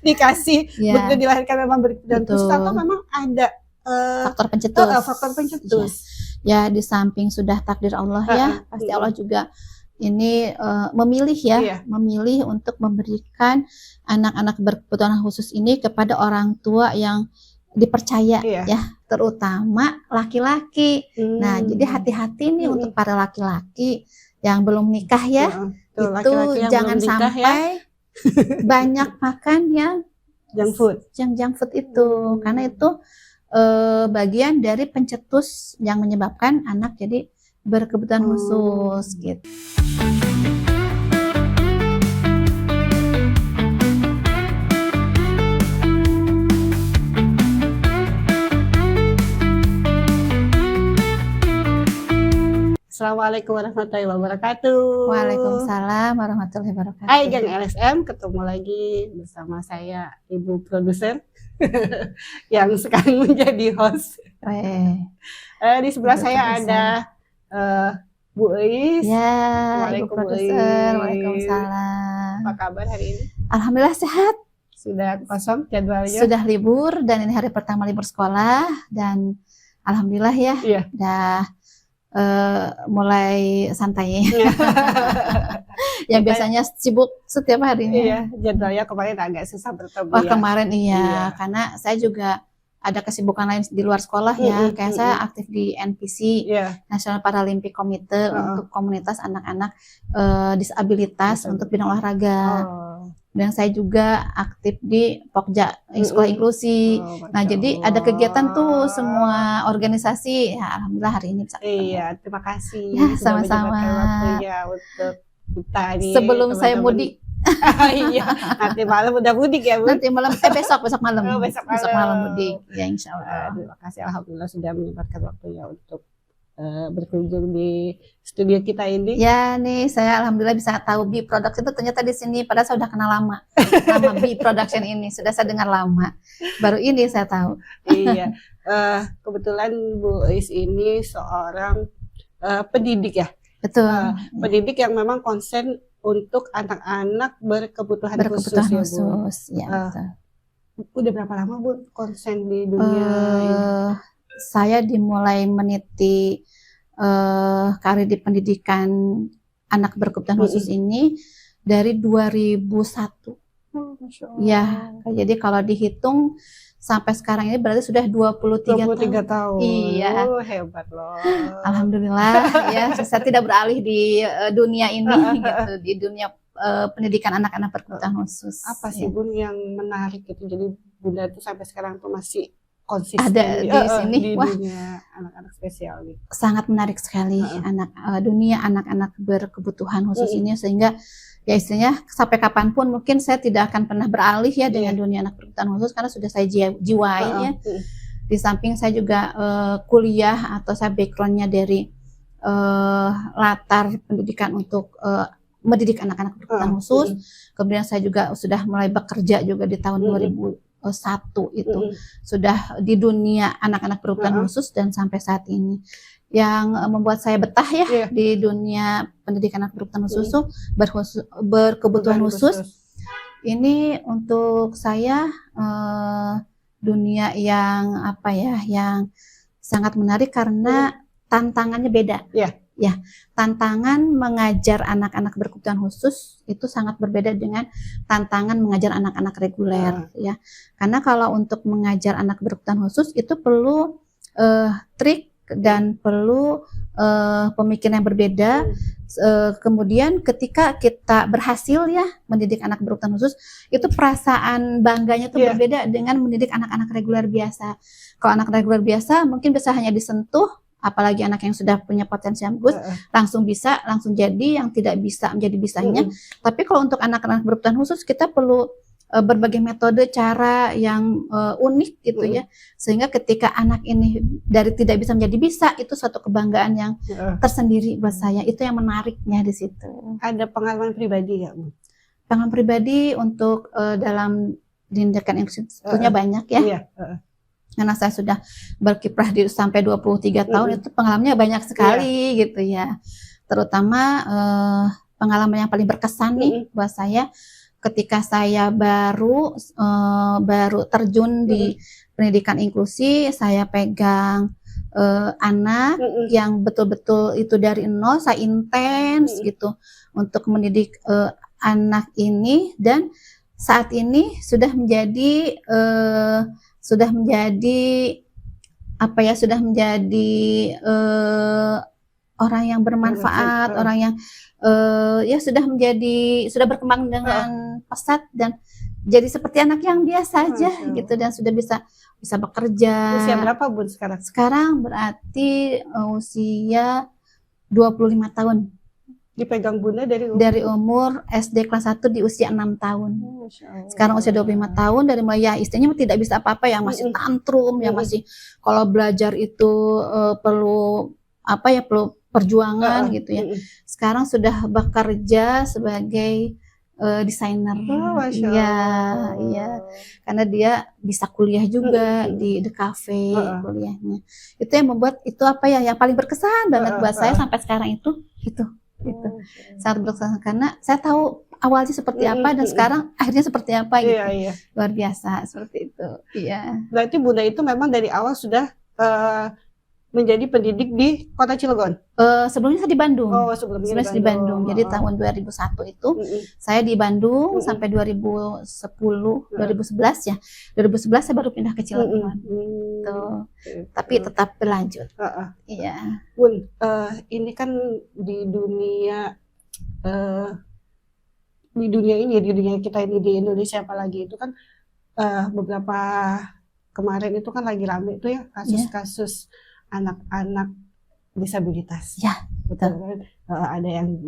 dikasih begitu dilahirkan memang berkebutuhan khusus atau memang ada faktor pencetus. Faktor pencetus. Ya, di samping sudah takdir Allah ya, pasti Allah juga ini memilih ya, memilih untuk memberikan anak-anak berkebutuhan khusus ini kepada orang tua yang dipercaya ya, terutama laki-laki. Nah, jadi hati-hati nih untuk para laki-laki yang belum nikah ya, itu laki-laki jangan sampai banyak makan yang junk food. Junk food itu, karena itu bagian dari pencetus yang menyebabkan anak jadi berkebutuhan khusus gitu. Assalamualaikum warahmatullahi wabarakatuh. Waalaikumsalam warahmatullahi wabarakatuh. Hai Gang LSM, ketemu lagi bersama saya Ibu Produser yang sekarang menjadi host. Di sebelah saya ada Bu Eis. Ya, Waalaikumsalam. Ibu Produser. Waalaikumsalam. Apa kabar hari ini? Alhamdulillah sehat. Sudah kosong jadwalnya? Sudah libur dan ini hari pertama libur sekolah dan alhamdulillah ya, udah mulai santai. Yang biasanya sibuk setiap harinya. Iya, jadwalnya kemarin agak susah bertemu. Kemarin karena saya juga ada kesibukan lain di luar sekolah ya. Kayak saya aktif di NPC, National Paralympic Committee, untuk komunitas anak-anak disabilitas untuk bidang olahraga. Dan saya juga aktif di Pokja, sekolah inklusi. Nah, jadi ada kegiatan tuh semua organisasi. Ya, alhamdulillah hari ini bisa ketemu. Iya, terima kasih. Ya, sama-sama. Untuk kita nih. Sebelum saya mudik. Iya, nanti malam udah mudik ya, Bu? Nanti malam, besok malam. Besok malam mudik. Ya, insya Allah. Terima kasih, alhamdulillah sudah menyempatkan waktunya untuk berkunjung di studio kita ini. Ya nih, saya alhamdulillah bisa tahu B Production itu ternyata di sini. Padahal saya sudah kenal lama nama B Production ini, sudah saya dengar lama. Baru ini saya tahu. Iya, kebetulan Bu Eis ini seorang pendidik ya. Betul. Pendidik yang memang konsen untuk anak-anak berkebutuhan khusus. Ya, betul. Udah berapa lama Bu konsen di dunia ini? Saya dimulai meniti karir di pendidikan anak berkebutuhan khusus ini dari 2001. Ya, jadi kalau dihitung sampai sekarang ini berarti sudah 23 tahun. Iya. Hebat loh. Alhamdulillah ya, saya tidak beralih di dunia ini gitu, di dunia pendidikan anak-anak berkebutuhan khusus. Apa sih Bun yang menarik gitu? Jadi Bunda itu sampai sekarang tuh masih konsisten ada di sini di dunia anak-anak spesial nih. Sangat menarik sekali dunia anak-anak berkebutuhan khusus ini, sehingga ya istilahnya sampai kapanpun mungkin saya tidak akan pernah beralih ya dengan dunia anak berkebutuhan khusus karena sudah saya jiwai ya. Di samping saya juga kuliah atau saya backgroundnya dari latar pendidikan untuk mendidik anak-anak berkebutuhan khusus. Kemudian saya juga sudah mulai bekerja juga di tahun 2001 itu sudah di dunia anak-anak berkebutuhan khusus dan sampai saat ini yang membuat saya betah ya di dunia pendidikan anak berkebutuhan khusus berkebutuhan khusus. Ini untuk saya dunia yang yang sangat menarik karena tantangannya beda. Ya, tantangan mengajar anak-anak berkebutuhan khusus itu sangat berbeda dengan tantangan mengajar anak-anak reguler ya. Karena kalau untuk mengajar anak berkebutuhan khusus itu perlu trik dan perlu pemikiran yang berbeda. Kemudian ketika kita berhasil ya mendidik anak berkebutuhan khusus, itu perasaan bangganya itu berbeda dengan mendidik anak-anak reguler biasa. Kalau anak reguler biasa mungkin bisa hanya disentuh, apalagi anak yang sudah punya potensi yang bagus, langsung bisa, langsung jadi, yang tidak bisa menjadi bisanya. Tapi kalau untuk anak-anak berkebutuhan khusus, kita perlu berbagai metode, cara yang unik gitu ya. Sehingga ketika anak ini dari tidak bisa menjadi bisa, itu suatu kebanggaan yang tersendiri buat saya. Itu yang menariknya di situ. Ada pengalaman pribadi ya, Bu? Pengalaman pribadi untuk dalam pendidikan inklusif tentunya banyak ya. Karena saya sudah berkiprah sampai 23 tahun, itu pengalamannya banyak sekali gitu ya. Terutama pengalaman yang paling berkesan nih buat saya ketika saya baru terjun di pendidikan inklusi, saya pegang anak yang betul-betul itu dari nol, saya intens gitu untuk mendidik anak ini, dan saat ini sudah menjadi orang yang bermanfaat, orang yang ya sudah berkembang dengan pesat dan jadi seperti anak yang biasa aja gitu, dan sudah bisa bekerja. Usia berapa Bun sekarang? Sekarang berarti usia 25 tahun. Dipegang Bunda dari umur SD kelas 1 di usia 6 tahun. Sekarang usia 25 tahun, dari mulai ya istilahnya tidak bisa apa-apa, yang masih tantrum, yang masih kalau belajar itu perlu perjuangan gitu ya. Sekarang sudah bekerja sebagai desainer. Iya, karena dia bisa kuliah juga di The Cafe kuliahnya. Itu yang membuat itu yang paling berkesan banget buat saya sampai sekarang itu sangat berkesan, karena saya tahu awalnya seperti apa dan sekarang akhirnya seperti apa gitu. Luar biasa seperti itu. Iya. Berarti Bunda itu memang dari awal sudah menjadi pendidik di Kota Cilegon. Sebelumnya saya di Bandung. Sebelumnya di Bandung. Jadi tahun 2001 itu saya di Bandung sampai 2011 ya. 2011 saya baru pindah ke Cilegon. Tapi tetap berlanjut. Iya. Bun, ini kan di dunia kita ini di Indonesia apalagi itu kan beberapa kemarin itu kan lagi rame itu ya kasus-kasus anak-anak disabilitas. Ya, betul. Ada yang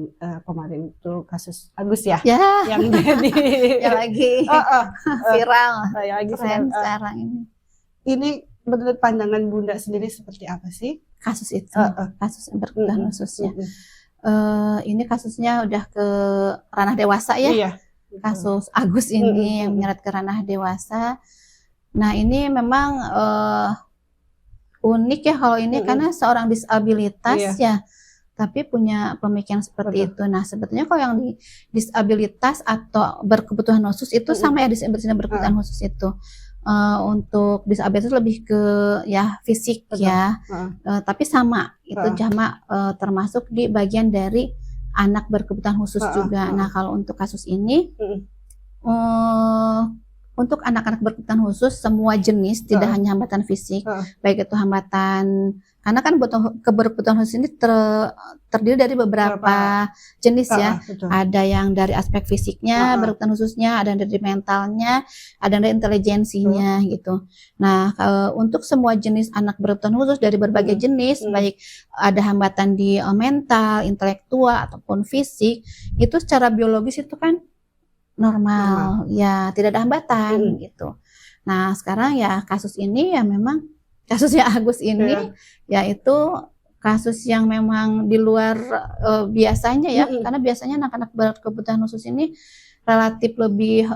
kemarin itu kasus Agus ya, yang jadi yang lagi viral. Lagi sekarang ini. Ini menurut pandangan Bunda sendiri seperti apa sih kasus itu? Kasus yang berkebutuhan khusus ya. Ini kasusnya udah ke ranah dewasa ya. Iya. Kasus Agus ini yang menyeret ke ranah dewasa. Nah, ini memang unik ya kalau ini karena seorang disabilitas ya, tapi punya pemikiran seperti itu. Nah, sebetulnya kalau yang disabilitas atau berkebutuhan khusus itu sama ya, disabilitas berkebutuhan khusus itu. Untuk disabilitas lebih ke ya fisik ya, tapi sama itu sama termasuk di bagian dari anak berkebutuhan khusus juga. Nah, kalau untuk kasus ini untuk anak-anak berkebutuhan khusus semua jenis, tidak hanya hambatan fisik, baik itu hambatan, karena kan keberkebutuhan khusus ini terdiri dari beberapa jenis ya. Ada yang dari aspek fisiknya, berkebutuhan khususnya, ada yang dari mentalnya, ada yang dari intelijensinya gitu. Nah, untuk semua jenis anak berkebutuhan khusus dari berbagai jenis, baik ada hambatan di mental, intelektual ataupun fisik, itu secara biologis itu kan normal, ya tidak ada hambatan gitu. Nah, sekarang ya kasus ini ya memang kasusnya Agus ini yaitu kasus yang memang di luar biasanya ya, karena biasanya anak-anak berkebutuhan khusus ini relatif lebih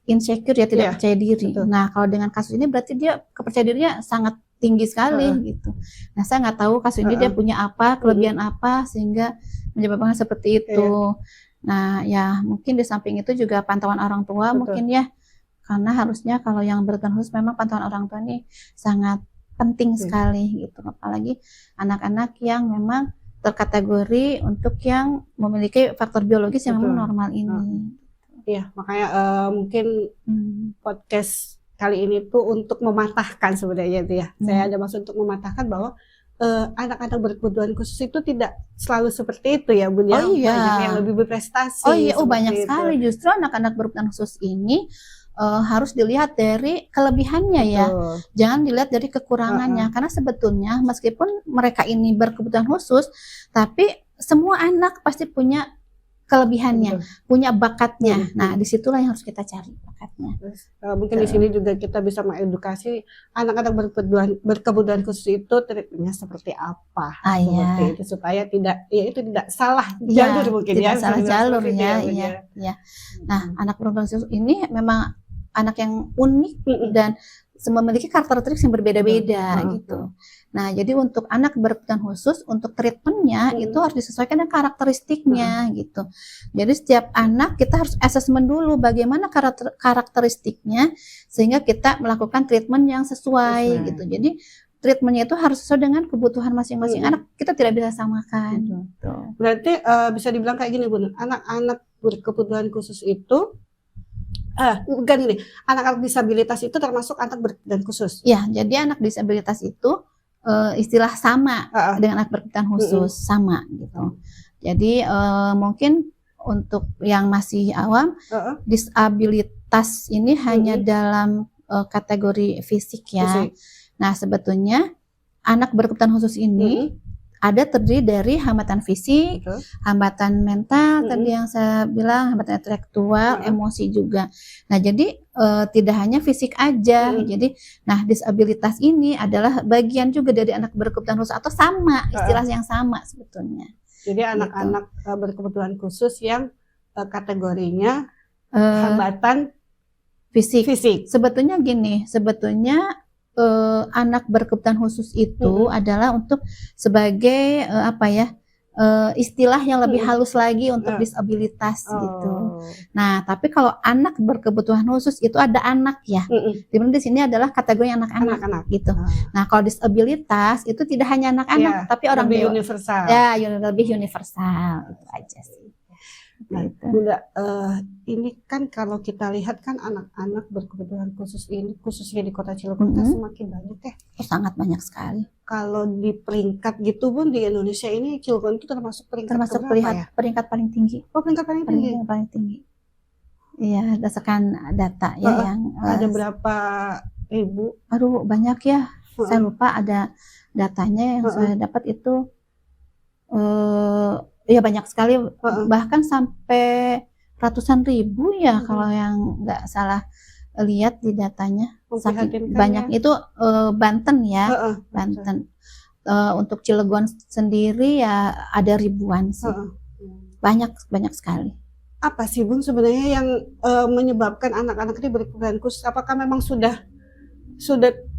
insecure ya, tidak percaya diri. Nah, kalau dengan kasus ini berarti dia kepercayaan dirinya sangat tinggi sekali gitu. Nah, saya nggak tahu kasus ini dia punya apa, kelebihan apa sehingga menyebabkan seperti itu. Nah, ya mungkin di samping itu juga pantauan orang tua mungkin ya, karena harusnya kalau yang berkebutuhan khusus memang pantauan orang tua ini sangat penting sekali gitu, apalagi anak-anak yang memang terkategori untuk yang memiliki faktor biologis yang memang normal ini. Iya, makanya mungkin podcast kali ini tuh untuk mematahkan sebenarnya itu ya. Saya ada maksud untuk mematahkan bahwa anak-anak berkebutuhan khusus itu tidak selalu seperti itu ya Bun, ya. Banyak yang lebih berprestasi. Banyak sekali. Justru anak-anak berkebutuhan khusus ini harus dilihat dari kelebihannya ya, jangan dilihat dari kekurangannya. Karena sebetulnya meskipun mereka ini berkebutuhan khusus, tapi semua anak pasti punya kelebihannya, punya bakatnya. Nah, disitulah yang harus kita cari bakatnya. Mungkin di sini juga kita bisa mengedukasi anak-anak berkebutuhan khusus itu treatmentnya seperti apa, seperti itu supaya tidak salah jalur mungkin tidak ya. Salah jalur ya. Nah, anak berkebutuhan khusus ini memang anak yang unik dan memiliki karakteristik yang berbeda-beda Betul. gitu. Nah, jadi untuk anak berkebutuhan khusus, untuk treatmentnya itu harus disesuaikan dengan karakteristiknya gitu. Jadi setiap anak kita harus assessment dulu bagaimana karakteristiknya sehingga kita melakukan treatment yang sesuai gitu. Jadi treatmentnya itu harus sesuai dengan kebutuhan masing-masing anak. Kita tidak bisa samakan. Gitu. Berarti bisa dibilang kayak gini Bun, anak-anak berkebutuhan khusus itu bukan ini, anak-anak disabilitas itu termasuk anak berkebutuhan khusus. Ya, jadi anak disabilitas itu istilah sama dengan anak berkebutuhan khusus, sama gitu. Jadi mungkin untuk yang masih awam, disabilitas ini hanya dalam kategori fisik ya. Fisik. Nah, sebetulnya anak berkebutuhan khusus ini ada terdiri dari hambatan fisik, hambatan mental, tadi yang saya bilang, hambatan intelektual, emosi juga. Nah, jadi tidak hanya fisik aja. Jadi, nah disabilitas ini adalah bagian juga dari anak berkebutuhan khusus atau sama, istilah yang sama sebetulnya. Jadi anak-anak berkebutuhan khusus yang kategorinya hambatan fisik. Sebetulnya gini, anak berkebutuhan khusus itu adalah untuk sebagai istilah yang lebih halus lagi untuk disabilitas gitu. Nah, tapi kalau anak berkebutuhan khusus itu ada anak ya. Dimana di sini adalah kategori anak-anak gitu. Nah, kalau disabilitas itu tidak hanya anak-anak, tapi orang lebih universal. Ya, lebih universal itu aja sih. Nah, Bunda, ini kan kalau kita lihat kan anak-anak berkebutuhan khusus ini khususnya di Kota Cilegon kan semakin banyak ya. Sangat banyak sekali. Kalau di peringkat gitu Bun, di Indonesia ini Cilegon itu termasuk peringkat peringkat paling tinggi. Oh, peringkat paling tinggi. Paling tinggi. Iya, berdasarkan data ya yang ada berapa ribu? Aduh, banyak ya. Saya lupa ada datanya yang saya dapat itu ya banyak sekali, bahkan sampai ratusan ribu ya kalau yang nggak salah lihat di datanya. Banyak ya. Itu Banten ya, Banten. Untuk Cilegon sendiri ya ada ribuan sih, banyak sekali. Apa sih Bun sebenarnya yang menyebabkan anak-anak ini berkebutuhan khusus? Apakah memang sudah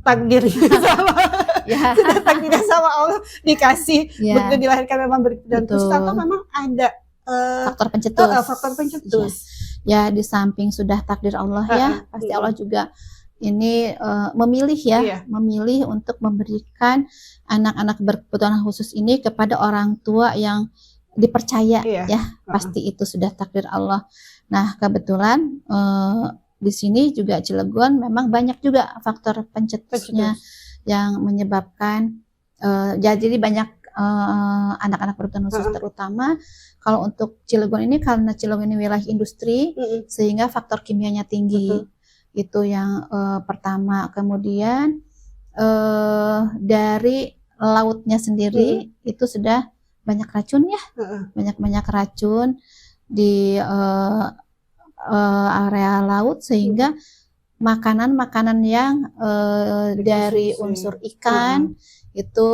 takdirnya sama? Ya. Sudah takdirnya sama Allah dikasih begitu dilahirkan memang berkebutuhan khusus atau memang ada faktor pencetus? Faktor pencetus. Ya, di samping sudah takdir Allah ya, pasti Allah juga ini memilih memilih untuk memberikan anak-anak berkebutuhan khusus ini kepada orang tua yang dipercaya ya, pasti itu sudah takdir Allah. Nah, kebetulan di sini juga Cilegon memang banyak juga faktor pencetusnya yang menyebabkan jadi banyak anak-anak berkebutuhan khusus, terutama kalau untuk Cilegon ini karena Cilegon ini wilayah industri sehingga faktor kimianya tinggi. Itu yang pertama. Kemudian dari lautnya sendiri itu sudah banyak racun ya, banyak racun di area laut sehingga makanan-makanan yang dari unsur ikan itu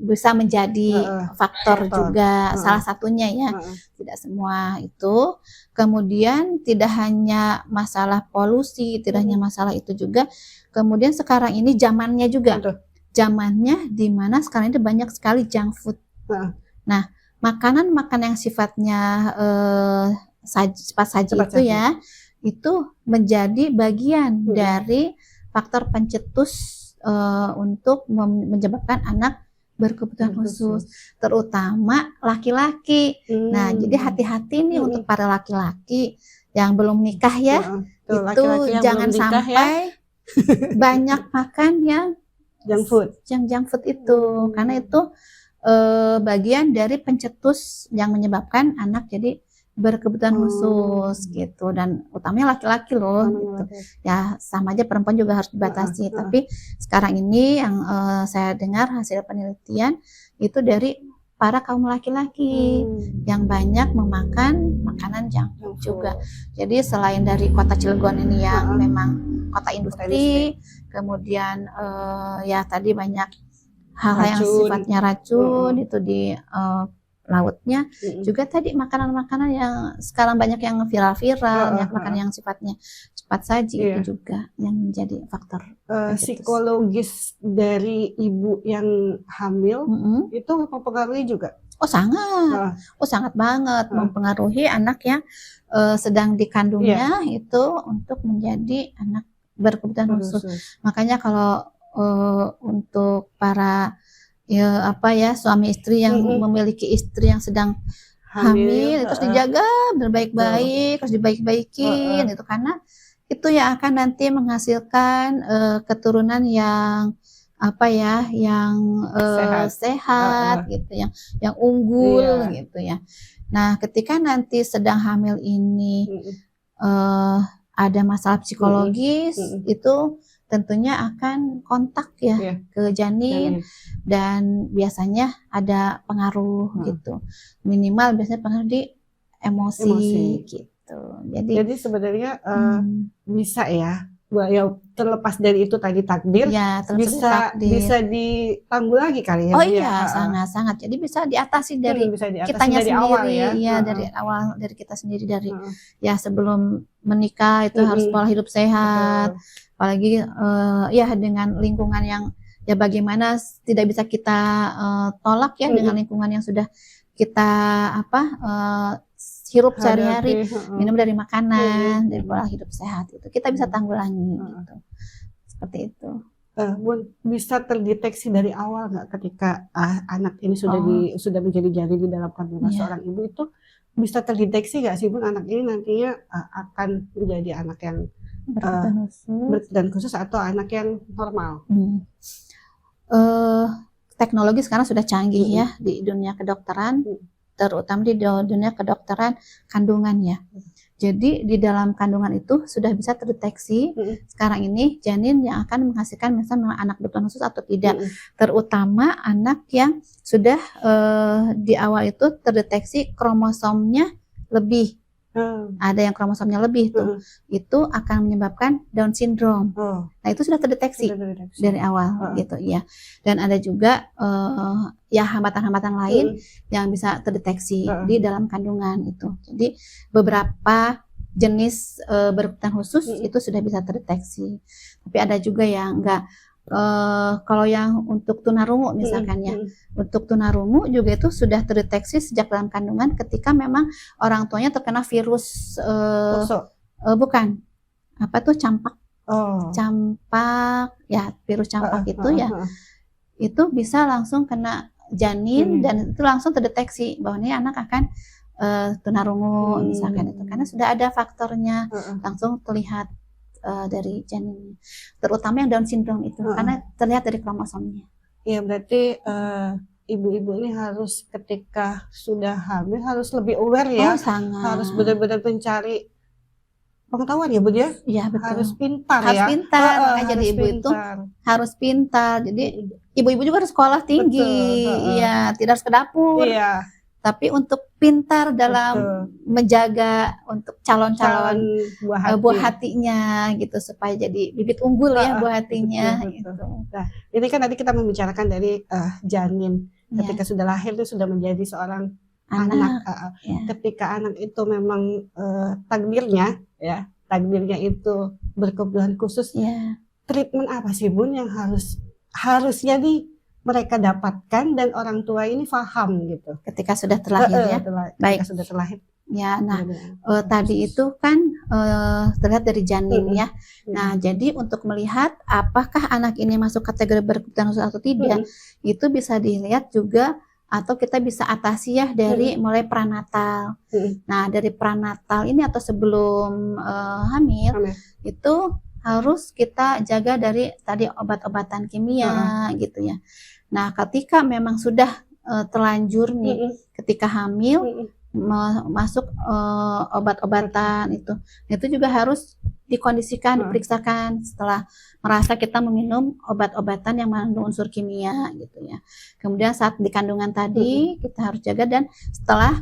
bisa menjadi faktor juga, salah satunya ya, tidak semua itu. Kemudian tidak hanya masalah polusi, tidak hanya masalah itu juga, kemudian sekarang ini zamannya juga, zamannya di mana sekarang ini banyak sekali junk food. Nah, makanan-makanan yang sifatnya cepat saji itu ya, itu menjadi bagian dari faktor pencetus untuk menyebabkan anak berkebutuhan khusus, terutama laki-laki. Nah, jadi hati-hati nih untuk para laki-laki yang belum nikah ya, itu jangan sampai banyak makan yang junk food itu, karena itu bagian dari pencetus yang menyebabkan anak jadi berkebutuhan khusus gitu, dan utamanya laki-laki loh gitu. Ya sama aja perempuan juga harus dibatasi, tapi sekarang ini yang saya dengar hasil penelitian itu dari para kaum laki-laki yang banyak memakan makanan junk food juga. Jadi selain dari kota Cilegon ini yang memang kota industri, kemudian ya tadi banyak hal-hal yang sifatnya racun itu di lautnya. Juga tadi makanan-makanan yang sekarang banyak yang viral-viral, banyak makan yang sifatnya cepat saji, itu juga yang menjadi faktor psikologis dari ibu yang hamil itu mempengaruhi juga. Oh sangat banget mempengaruhi anak yang sedang dikandungnya itu untuk menjadi anak berkebutuhan khusus. Makanya kalau untuk para suami istri yang memiliki istri yang sedang hamil itu harus dijaga baik-baik, harus dibaik-baikin itu, karena itu yang akan nanti menghasilkan keturunan yang sehat gitu, yang unggul gitu ya. Nah, ketika nanti sedang hamil ini ada masalah psikologis, itu tentunya akan kontak ke janin, dan biasanya ada pengaruh gitu. Minimal biasanya pengaruh di emosi gitu. Jadi sebenarnya bisa ya terlepas dari itu tadi takdir, bisa ditangguh lagi kali ya. Oh iya, sangat-sangat. Jadi bisa diatasi dari kitanya dari sendiri awal ya. Dari awal, dari kita sendiri, dari sebelum menikah itu harus pola hidup sehat. Apalagi dengan lingkungan yang bagaimana tidak bisa kita tolak dengan lingkungan yang sudah kita hirup sehari-hari, minum dari makanan, dari pola hidup sehat, itu kita bisa tanggulangi gitu. Seperti itu. Bisa terdeteksi dari awal nggak ketika anak ini sudah menjadi janin di dalam kandungan seorang ibu, itu bisa terdeteksi nggak sih Bun, anak ini nantinya akan menjadi anak yang berkebutuhan khusus atau anak yang normal? Teknologi sekarang sudah canggih ya di dunia kedokteran, terutama di dunia kedokteran kandungan ya. Jadi di dalam kandungan itu sudah bisa terdeteksi sekarang ini janin yang akan menghasilkan misalnya anak berkebutuhan khusus atau tidak. Terutama anak yang sudah di awal itu terdeteksi kromosomnya lebih. Ada yang kromosomnya lebih tuh, itu akan menyebabkan Down syndrome. Nah itu sudah terdeteksi dari awal gitu ya. Dan ada juga hambatan-hambatan lain yang bisa terdeteksi di dalam kandungan itu. Jadi beberapa jenis berkebutuhan khusus itu sudah bisa terdeteksi. Tapi ada juga yang enggak. Kalau yang untuk tunarungu misalkan untuk tunarungu juga itu sudah terdeteksi sejak dalam kandungan ketika memang orang tuanya terkena virus bukan campak, virus campak itu itu bisa langsung kena janin dan itu langsung terdeteksi bahwa ini anak akan tunarungu misalkan itu, karena sudah ada faktornya langsung terlihat dari janin, terutama yang Down syndrome itu karena terlihat dari kromosomnya. Iya, berarti ibu-ibu ini harus ketika sudah hamil harus lebih aware ya, harus benar-benar mencari pengetahuan ya Bun ya. Iya betul. Harus pintar makanya jadi ibu itu harus pintar. Jadi ibu-ibu juga harus sekolah tinggi, iya, tidak harus ke dapur. Iya. Tapi untuk pintar dalam menjaga untuk calon-calon buah hatinya gitu, supaya jadi bibit unggul ya buah hatinya. Gitu. Nah, ini kan tadi kita membicarakan dari janin ketika sudah lahir itu sudah menjadi seorang anak. Ketika anak itu memang takdirnya itu berkebutuhan khusus. Treatment apa sih Bun yang harusnya mereka dapatkan dan orang tua ini paham gitu ketika sudah terlahir ketika sudah terlahir ya. Nah tadi itu kan terlihat dari janin ya. Nah jadi untuk melihat apakah anak ini masuk kategori berkebutuhan khusus atau tidak, itu bisa dilihat juga atau kita bisa atasi ya dari mulai pranatal. Nah dari pranatal ini atau sebelum hamil itu harus kita jaga dari tadi obat-obatan kimia gitu ya. Nah, ketika memang sudah terlanjur nih, ketika hamil masuk obat-obatan itu juga harus dikondisikan, diperiksakan setelah merasa kita meminum obat-obatan yang mengandung unsur kimia gitu ya. Kemudian saat di kandungan tadi kita harus jaga, dan setelah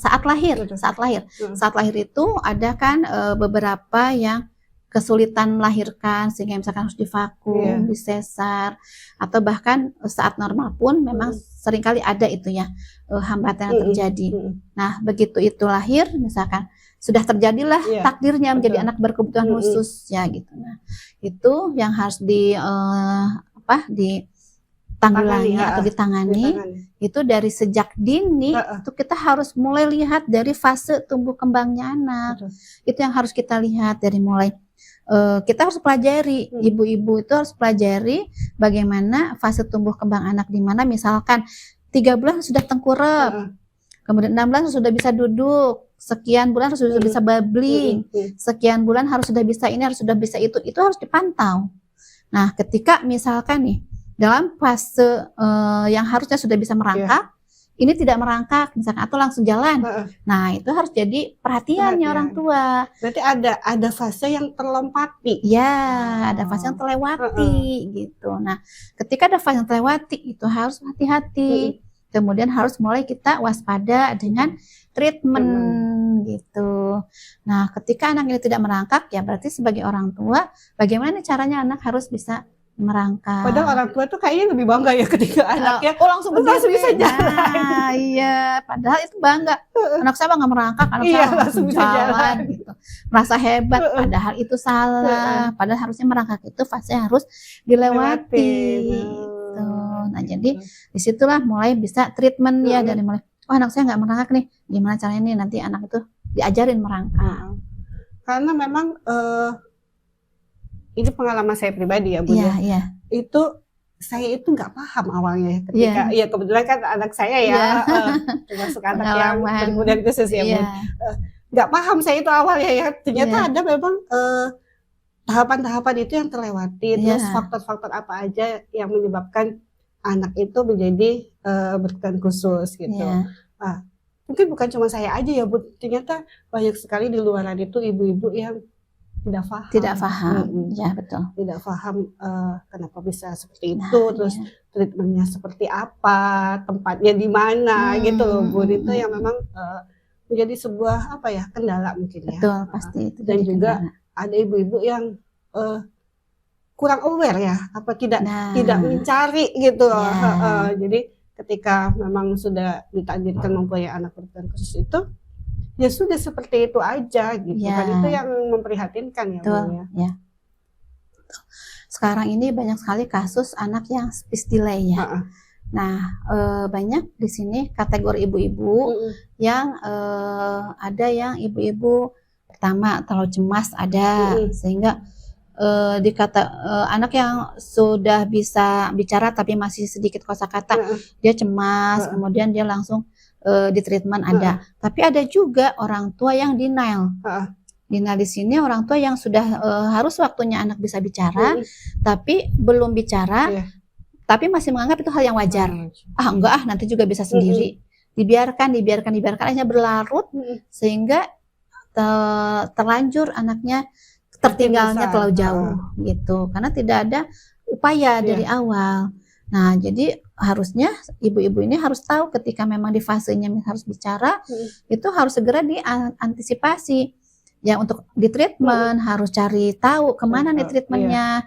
saat lahir itu ada kan beberapa yang kesulitan melahirkan sehingga misalkan harus divakum, disesar, atau bahkan saat normal pun memang seringkali ada itu ya hambatan yang terjadi. Nah, begitu itu lahir misalkan sudah terjadilah takdirnya menjadi anak berkebutuhan khusus ya gitu. Nah, itu yang harus ditanggulangi atau ditangani. Itu dari sejak dini itu kita harus mulai lihat dari fase tumbuh kembangnya anak. Itu yang harus kita lihat dari mulai kita harus pelajari, ibu-ibu itu harus pelajari bagaimana fase tumbuh kembang anak, di mana misalkan 3 bulan sudah tengkurap, kemudian 6 bulan sudah bisa duduk, sekian bulan sudah bisa babbling, sekian bulan harus sudah bisa ini, harus sudah bisa itu harus dipantau. Nah, ketika misalkan nih dalam fase yang harusnya sudah bisa merangkak, ini tidak merangkak misalkan atau langsung jalan. Nah, itu harus jadi perhatiannya orang tua. Berarti ada fase yang terlompati. Ya, ada fase yang terlewati gitu. Nah, ketika ada fase yang terlewati itu harus hati-hati. Kemudian harus mulai kita waspada dengan treatment gitu. Nah, ketika anak ini tidak merangkak, ya berarti sebagai orang tua bagaimana caranya anak harus bisa merangkak. Padahal orang tua tuh kayaknya lebih bangga ya ketika anaknya langsung bisa jalan. Nah, iya, padahal itu bangga. Anak saya nggak merangkak, anak saya langsung bisa jalan gitu. Merasa hebat, padahal itu salah. Padahal harusnya merangkak itu fase harus dilewati. Gitu. Nah, jadi disitulah mulai bisa treatment ya, dari mulai anak saya nggak merangkak nih, gimana caranya nih nanti anak itu diajarin merangkak. Karena memang ini pengalaman saya pribadi ya Bu. Itu saya itu nggak paham awalnya ketika ya kebetulan kan anak saya ya termasuk anak yang berkebutuhan khusus ya Bu. Nggak paham saya itu awalnya ya, ternyata ada memang tahapan-tahapan itu yang terlewati. Terus faktor-faktor apa aja yang menyebabkan anak itu menjadi berkebutuhan khusus gitu. Mungkin bukan cuma saya aja ya Bu, ternyata banyak sekali di luaran itu ibu-ibu yang tidak paham. Ya betul. Tidak paham kenapa bisa seperti itu, terus treatmentnya seperti apa, tempatnya di mana gitu loh Bu. Itu yang memang menjadi sebuah kendala mungkin ya. Betul, pasti itu. Dan juga ada ibu-ibu yang kurang aware ya, tidak mencari gitu loh. Jadi ketika memang sudah ditakdirkan mempunyai anak berkebutuhan khusus itu, ya sudah seperti itu aja gitu kan. Itu yang memprihatinkan ya Bu ya. Sekarang ini banyak sekali kasus anak yang speech delay ya. Nah, banyak di sini kategori ibu-ibu yang ada yang ibu-ibu pertama terlalu cemas ada, sehingga anak yang sudah bisa bicara tapi masih sedikit kosakata, dia cemas, kemudian dia langsung di treatment ada. Tapi ada juga orang tua yang denial. Denial di sini orang tua yang sudah harus waktunya anak bisa bicara, tapi belum bicara, tapi masih menganggap itu hal yang wajar. Enggak nanti juga bisa sendiri. Dibiarkan akhirnya berlarut sehingga terlanjur anaknya tertinggalnya terlalu jauh gitu, karena tidak ada upaya dari awal. Nah, jadi harusnya ibu-ibu ini harus tahu ketika memang di fasenya harus bicara, itu harus segera diantisipasi. Ya, untuk di treatment harus cari tahu kemana nih treatmentnya,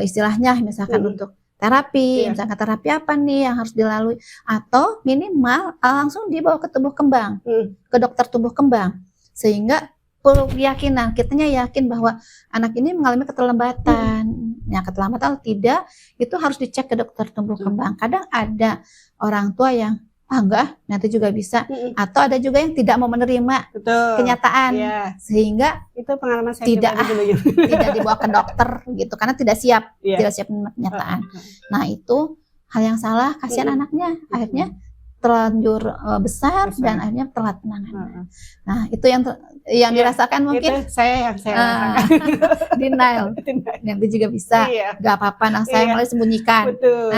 istilahnya misalkan untuk terapi, misalkan terapi apa nih yang harus dilalui, atau minimal langsung dibawa ke tumbuh kembang, ke dokter tumbuh kembang, sehingga perlu keyakinan, kitanya yakin bahwa anak ini mengalami keterlambatan. Ya, keterlambatan atau tidak, itu harus dicek ke dokter tumbuh kembang. Kadang ada orang tua yang enggak, nanti juga bisa, atau ada juga yang tidak mau menerima kenyataan, sehingga itu pengalaman saya tidak dibawa ke dokter gitu, karena tidak siap menerima kenyataan. Nah, itu hal yang salah, kasihan anaknya, akhirnya terlanjur besar dan akhirnya telat penanganan. Nah, itu yang dirasakan mungkin itu saya rasakan. Denial. Nanti juga bisa, nggak apa-apa, nah saya mulai sembunyikan. Betul.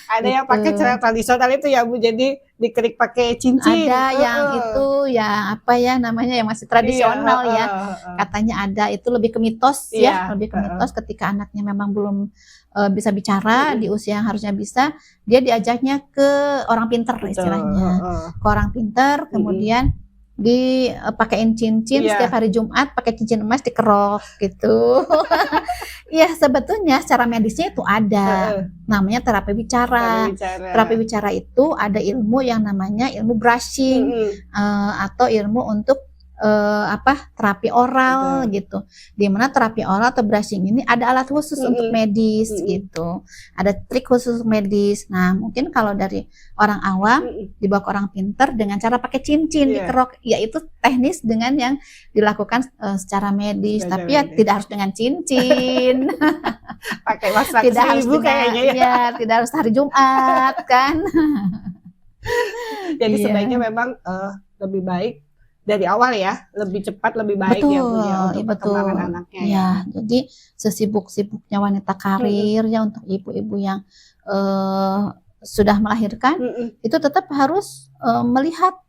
Ada yang pakai cara tradisional itu ya Bu, jadi dikerik pakai cincin. Ada yang itu ya apa ya namanya yang masih tradisional ya. Katanya ada, itu lebih ke mitos ya, lebih ke mitos ketika anaknya memang belum bisa bicara di usia yang harusnya bisa, dia diajaknya ke orang pinter istilahnya. Ke orang pinter, kemudian pakein cincin Iya. setiap hari Jumat, pakai cincin emas dikerok gitu. Ya sebetulnya secara medisnya itu ada, Heeh, namanya terapi bicara. bicara. Terapi bicara itu ada ilmu yang namanya ilmu brushing, atau ilmu untuk terapi oral gitu. Di mana terapi oral atau brushing ini ada alat khusus untuk medis gitu. Ada trik khusus medis. Nah, mungkin kalau dari orang awam dibawa ke orang pinter dengan cara pakai cincin dikerok, yaitu teknis dengan yang dilakukan secara medis. Tapi ya tidak harus dengan cincin. Pakai masak tidak harus ibu kayaknya ya, tidak harus hari Jumat kan. Jadi sebaiknya memang lebih baik dari awal ya, lebih cepat lebih baik ya Bu ya untuk perkembangan anaknya ya. Jadi sesibuk-sibuknya wanita karir ya untuk ibu-ibu yang sudah melahirkan itu tetap harus melihat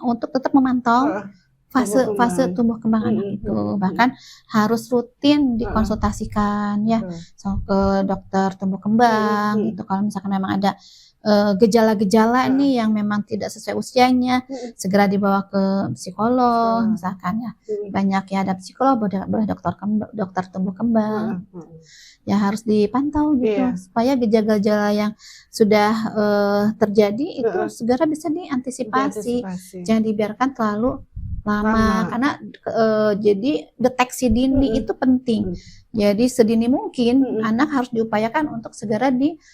untuk tetap memantau fase tumbuh kembang anak itu, bahkan harus rutin dikonsultasikan ya ke dokter tumbuh kembang gitu. Kalau misalkan memang ada gejala-gejala nih yang memang tidak sesuai usianya, segera dibawa ke psikolog misalkan ya. Banyak ya, ada psikolog, boleh dokter tumbuh kembang. Ya harus dipantau gitu supaya gejala-gejala yang sudah terjadi itu segera bisa diantisipasi. Jangan dibiarkan terlalu lama. Karena jadi deteksi dini itu penting. Jadi sedini mungkin anak harus diupayakan untuk segera ditangani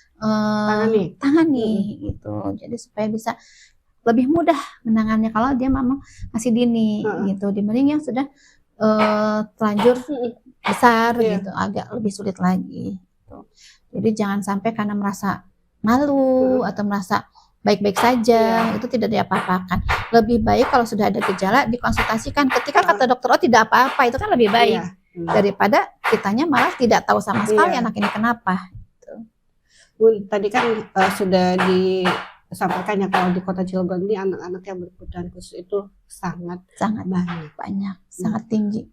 gitu. Jadi supaya bisa lebih mudah menangannya kalau dia memang masih dini gitu. Dibanding yang sudah terlanjur besar gitu, agak lebih sulit lagi gitu. Jadi jangan sampai karena merasa malu atau merasa baik-baik saja itu tidak diapa-apakan. Lebih baik kalau sudah ada gejala dikonsultasikan. Ketika kata dokter oh tidak apa-apa, itu kan lebih baik daripada kitanya malah tidak tahu sama sekali anak ini kenapa. Bu, tadi kan sudah disampaikan ya kalau di Kota Cilegon ini anak-anak yang berkebutuhan khusus itu sangat banyak, sangat tinggi.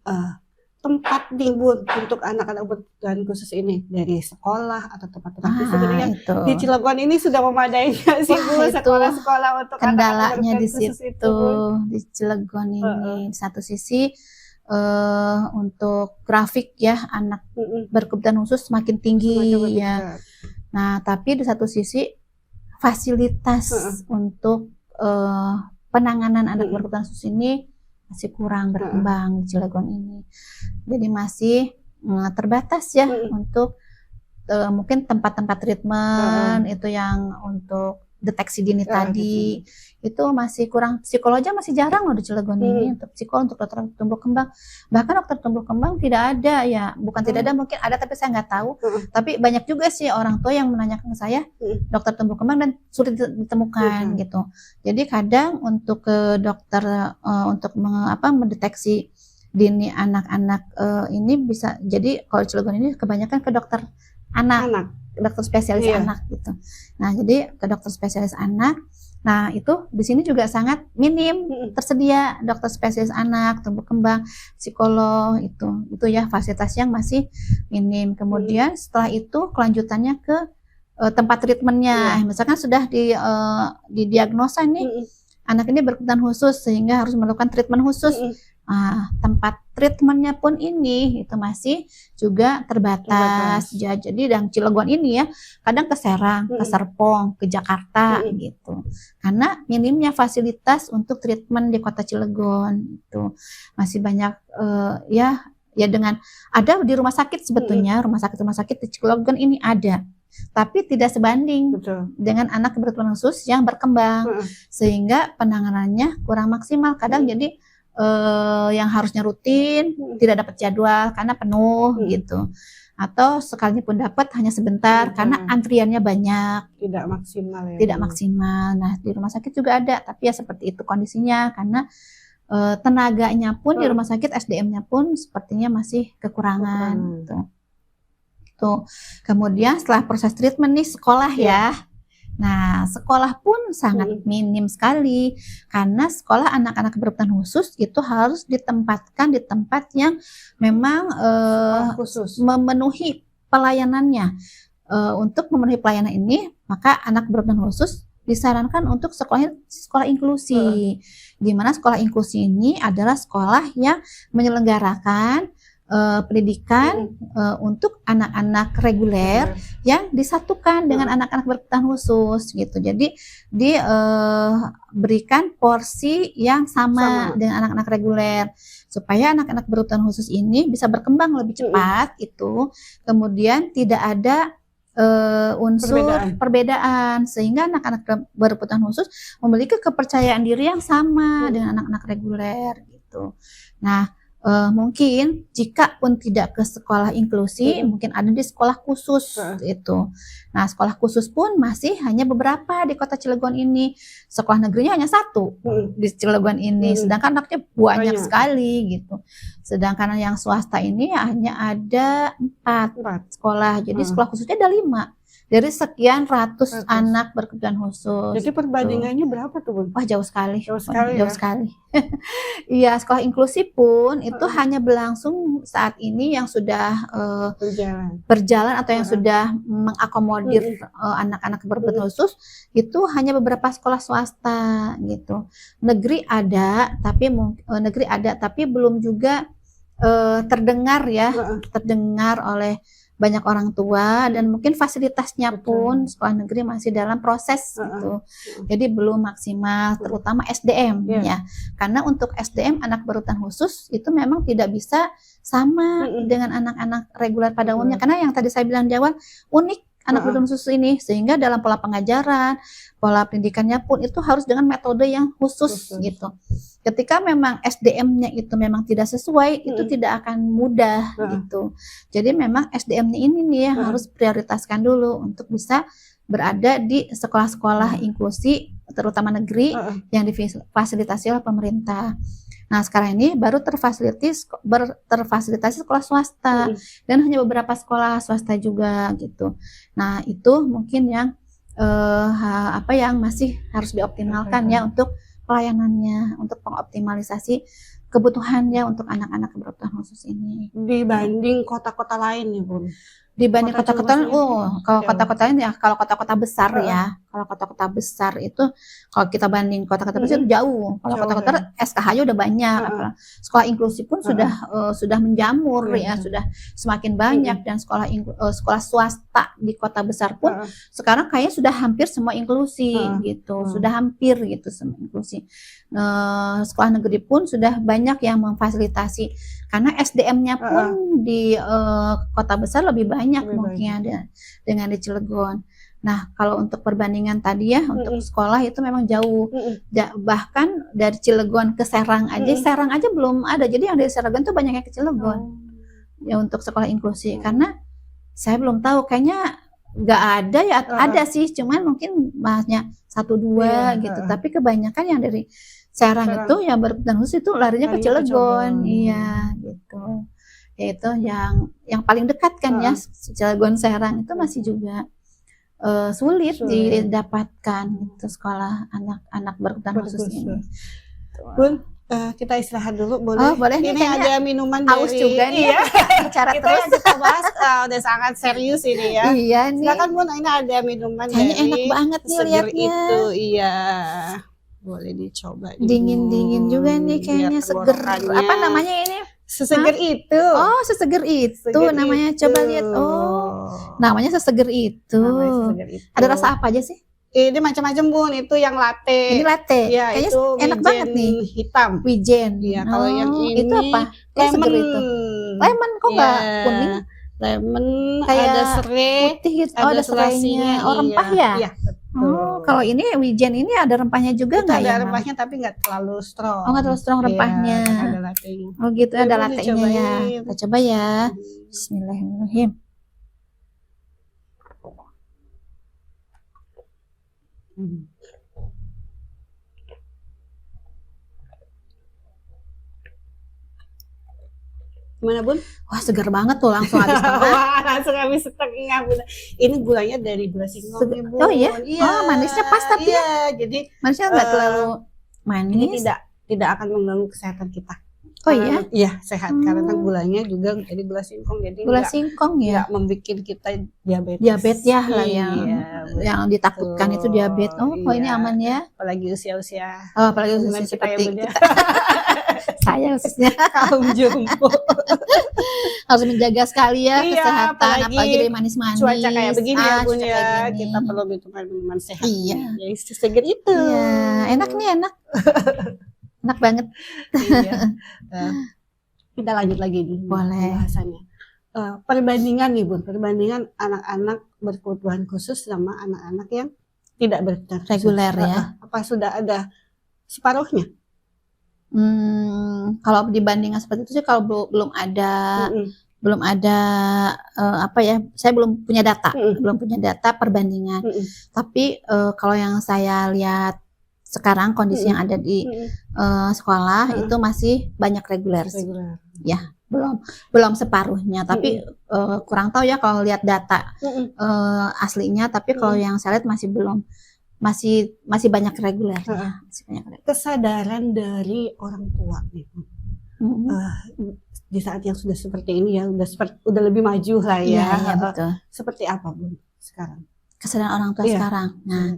Tempat nih Bu untuk anak-anak berkebutuhan khusus ini dari sekolah atau tempat-tempat sebenarnya di Cilegon ini sudah memadai nggak sih Bu sekolah-sekolah untuk kendalanya di situ di Cilegon ini. Satu sisi untuk grafik ya anak berkebutuhan khusus semakin tinggi ya. Nah tapi di satu sisi fasilitas untuk penanganan anak berkebutuhan khusus ini masih kurang berkembang di Cilegon ini. Jadi masih terbatas ya untuk mungkin tempat-tempat treatment itu yang untuk deteksi dini tadi itu masih kurang. Psikolognya masih jarang loh di Cilegon ini untuk psikolog, untuk dokter tumbuh kembang. Bahkan dokter tumbuh kembang tidak ada ya, bukan tidak ada, mungkin ada tapi saya nggak tahu. Tapi banyak juga sih orang tua yang menanyakan ke saya dokter tumbuh kembang dan sulit ditemukan gitu. Jadi kadang untuk ke dokter untuk mendeteksi dini anak-anak ini bisa jadi kalau Cilegon ini kebanyakan ke dokter anak. Dokter spesialis anak gitu. Nah, jadi ke dokter spesialis anak. Nah, itu di sini juga sangat minim tersedia dokter spesialis anak, tumbuh kembang, psikolog itu ya fasilitas yang masih minim. Kemudian setelah itu kelanjutannya ke tempat treatmentnya. Misalkan sudah didiagnosa nih anak ini berkebutuhan khusus sehingga harus melakukan treatment khusus. Tempat treatmentnya pun ini itu masih juga terbatas. Ya, jadi dan Cilegon ini ya kadang ke Serang, ke Serpong, ke Jakarta gitu. Karena minimnya fasilitas untuk treatment di Kota Cilegon itu masih banyak ya dengan ada di rumah sakit sebetulnya rumah sakit di Cilegon ini ada. Tapi tidak sebanding dengan anak berkebutuhan khusus yang berkembang sehingga penanganannya kurang maksimal. Kadang jadi yang harusnya rutin tidak dapat jadwal karena penuh gitu, atau sekalipun dapat hanya sebentar karena antriannya banyak, tidak maksimal ya. Tidak maksimal. Nah di rumah sakit juga ada, tapi ya seperti itu kondisinya karena tenaganya pun di rumah sakit SDM-nya pun sepertinya masih kekurangan gitu. Tuh. Kemudian setelah proses treatment nih sekolah ya. Nah, sekolah pun sangat minim sekali karena sekolah anak-anak berkebutuhan khusus itu harus ditempatkan di tempat yang memang khusus memenuhi pelayanannya. Untuk memenuhi pelayanan ini, maka anak berkebutuhan khusus disarankan untuk sekolah inklusi. Di mana sekolah inklusi ini adalah sekolah yang menyelenggarakan pendidikan untuk anak-anak reguler yang disatukan dengan anak-anak berkebutuhan khusus gitu. Jadi diberikan porsi yang sama dengan anak-anak reguler supaya anak-anak berkebutuhan khusus ini bisa berkembang lebih cepat itu. Kemudian tidak ada unsur perbedaan sehingga anak-anak berkebutuhan khusus memiliki kepercayaan diri yang sama dengan anak-anak reguler gitu. Nah, mungkin jika pun tidak ke sekolah inklusi, mungkin ada di sekolah khusus itu. Nah, sekolah khusus pun masih hanya beberapa di kota Cilegon ini. Sekolah negerinya hanya satu di Cilegon ini, sedangkan anaknya banyak sekali gitu. Sedangkan yang swasta ini hanya ada 4 sekolah. Jadi sekolah khususnya ada 5 dari sekian ratus anak berkebutuhan khusus. Jadi perbandingannya berapa tuh, Bun? Wah, jauh sekali. Jauh sekali. Jauh sekali. Iya, sekolah inklusi pun itu hanya berlangsung saat ini yang sudah berjalan atau yang sudah mengakomodir anak-anak berkebutuhan khusus itu hanya beberapa sekolah swasta gitu. Negeri ada, tapi belum juga terdengar oleh banyak orang tua, dan mungkin fasilitasnya pun sekolah negeri masih dalam proses gitu. Jadi belum maksimal, terutama SDM ya. Karena untuk SDM anak berkebutuhan khusus itu memang tidak bisa sama dengan anak-anak reguler pada umumnya, karena yang tadi saya bilang di awal unik anak berkebutuhan khusus ini, sehingga dalam pola pengajaran, pola pendidikannya pun itu harus dengan metode yang khusus gitu. Ketika memang SDM-nya itu memang tidak sesuai, itu tidak akan mudah gitu. Jadi memang SDM-nya ini nih yang harus prioritaskan dulu untuk bisa berada di sekolah-sekolah inklusi, terutama negeri yang difasilitasi oleh pemerintah. Nah, sekarang ini baru terfasilitasi sekolah swasta dan hanya beberapa sekolah swasta juga gitu. Nah, itu mungkin yang yang masih harus dioptimalkan ya untuk pelayanannya, untuk pengoptimalisasi kebutuhannya untuk anak-anak berkebutuhan khusus ini. Dibanding kota-kota lain nih, Bun. Dibanding kota-kota lain, kalau kota-kota lain ya, kalau kota-kota besar ya, kalau kota-kota besar itu, kalau kita banding kota-kota besar itu jauh. Kalau kota-kota SKH-nya udah banyak, sekolah inklusi pun sudah menjamur ya, sudah semakin banyak, dan sekolah swasta di kota besar pun sekarang kayaknya sudah hampir semua inklusi gitu, sudah hampir gitu semua inklusi. Sekolah negeri pun sudah banyak yang memfasilitasi, karena SDM-nya pun di kota besar lebih banyak mungkin dengan di Cilegon. Nah, kalau untuk perbandingan tadi ya, untuk sekolah itu memang jauh. Bahkan dari Cilegon ke Serang aja, Serang aja belum ada. Jadi yang dari Cilegon tuh banyak yang ke Cilegon. Ya untuk sekolah inklusi. Karena saya belum tahu, kayaknya nggak ada ya, ada sih, cuman mungkin bahasnya 1-2 gitu. Tapi kebanyakan yang dari Serang itu yang berkebutuhan khusus itu larinya ke Cilegon. Iya, gitu. Yaitu yang paling dekat kan ya, Cilegon Serang itu masih juga sulit didapatkan gitu sekolah anak-anak berkebutuhan khusus ini. Bun, kita istirahat dulu boleh? Oh, boleh. Ini ada minuman haus dari juga nih. Bicara kita terus. yang kita bahas udah sangat serius ini ya. Iya nih. Silakan, Bun, ini ada minuman kayaknya dari enak banget nih seger liatnya. itu, iya. Boleh dicoba. Dingin-dingin juga nih kayaknya, seger. Apa namanya ini? Seseger itu. Oh, seseger itu Seger namanya. itu. Coba lihat. Oh, namanya seseger itu. Seseger itu. Ada rasa apa aja sih? Ini macam-macam, Bun. Itu yang latte. Ini latte. Ya, kayaknya itu enak banget nih. Hitam. Wijen. Iya, kalau yang ini itu apa? Lemon. Seger itu. Lemon kok nggak kuning? Lemon, Kayak ada serai, putih gitu. ada ada selasinya. serainya. Oh, rempah ya? Iya, betul. Oh, kalau ini wijen ini ada rempahnya juga itu nggak ada ya? Mam? rempahnya tapi nggak terlalu strong. Oh, nggak terlalu strong rempahnya. Iya, ada latte-nya. Oh gitu, ada Boleh latte-nya ya. dicobain. Kita coba ya. Bismillahirrahmanirrahim. Gimana, Bun? Wah, segar banget tuh, langsung habis tengah. Wah, langsung habis setengah, Bun. Ini gulanya dari gula singkong nih, Bun. Oh iya? Oh, manisnya pas tapi iya, jadi manisnya nggak terlalu ini manis. tidak akan mengganggu kesehatan kita. Oh iya, Iya sehat karena Hmm. gulanya juga jadi gula singkong, jadi gula singkong ya. nggak membuat kita diabetes. Diabetes ya lah Iya yang ditakutkan itu diabetes. betul, Oh, ini iya. aman ya. Apalagi usia-usia Oh, apalagi umuran usia kita ya seperti Bun ya. kita, saya khususnya Kaum jompo. harus menjaga sekali ya Iya, kesehatan, apalagi dari cuaca kayak manis-manis. begini ya Bun Cuaca ya, kayak kita gini. perlu minuman sehat. Iya. Jadi seseger itu. Iya, enak nih, enak. Enak banget. Iya. Kita lanjut lagi nih Boleh. pembahasannya. Perbandingan nih Bun, perbandingan anak-anak berkebutuhan khusus sama anak-anak yang tidak berkebutuhan khusus. Reguler ya. Apa sudah ada separuhnya? Kalau dibandingkan seperti itu sih, kalau belum ada apa ya, saya belum punya data perbandingan. Tapi kalau yang saya lihat sekarang kondisi yang ada di sekolah itu masih banyak reguler sih. Ya, belum separuhnya, tapi kurang tahu ya kalau lihat data aslinya, tapi kalau yang saya lihat masih banyak regulernya. Kesadaran dari orang tua nih, di saat yang sudah seperti ini ya, udah lebih maju lah ya. Iya, betul. Seperti apa Bun sekarang? Kesadaran orang tua sekarang. Nah,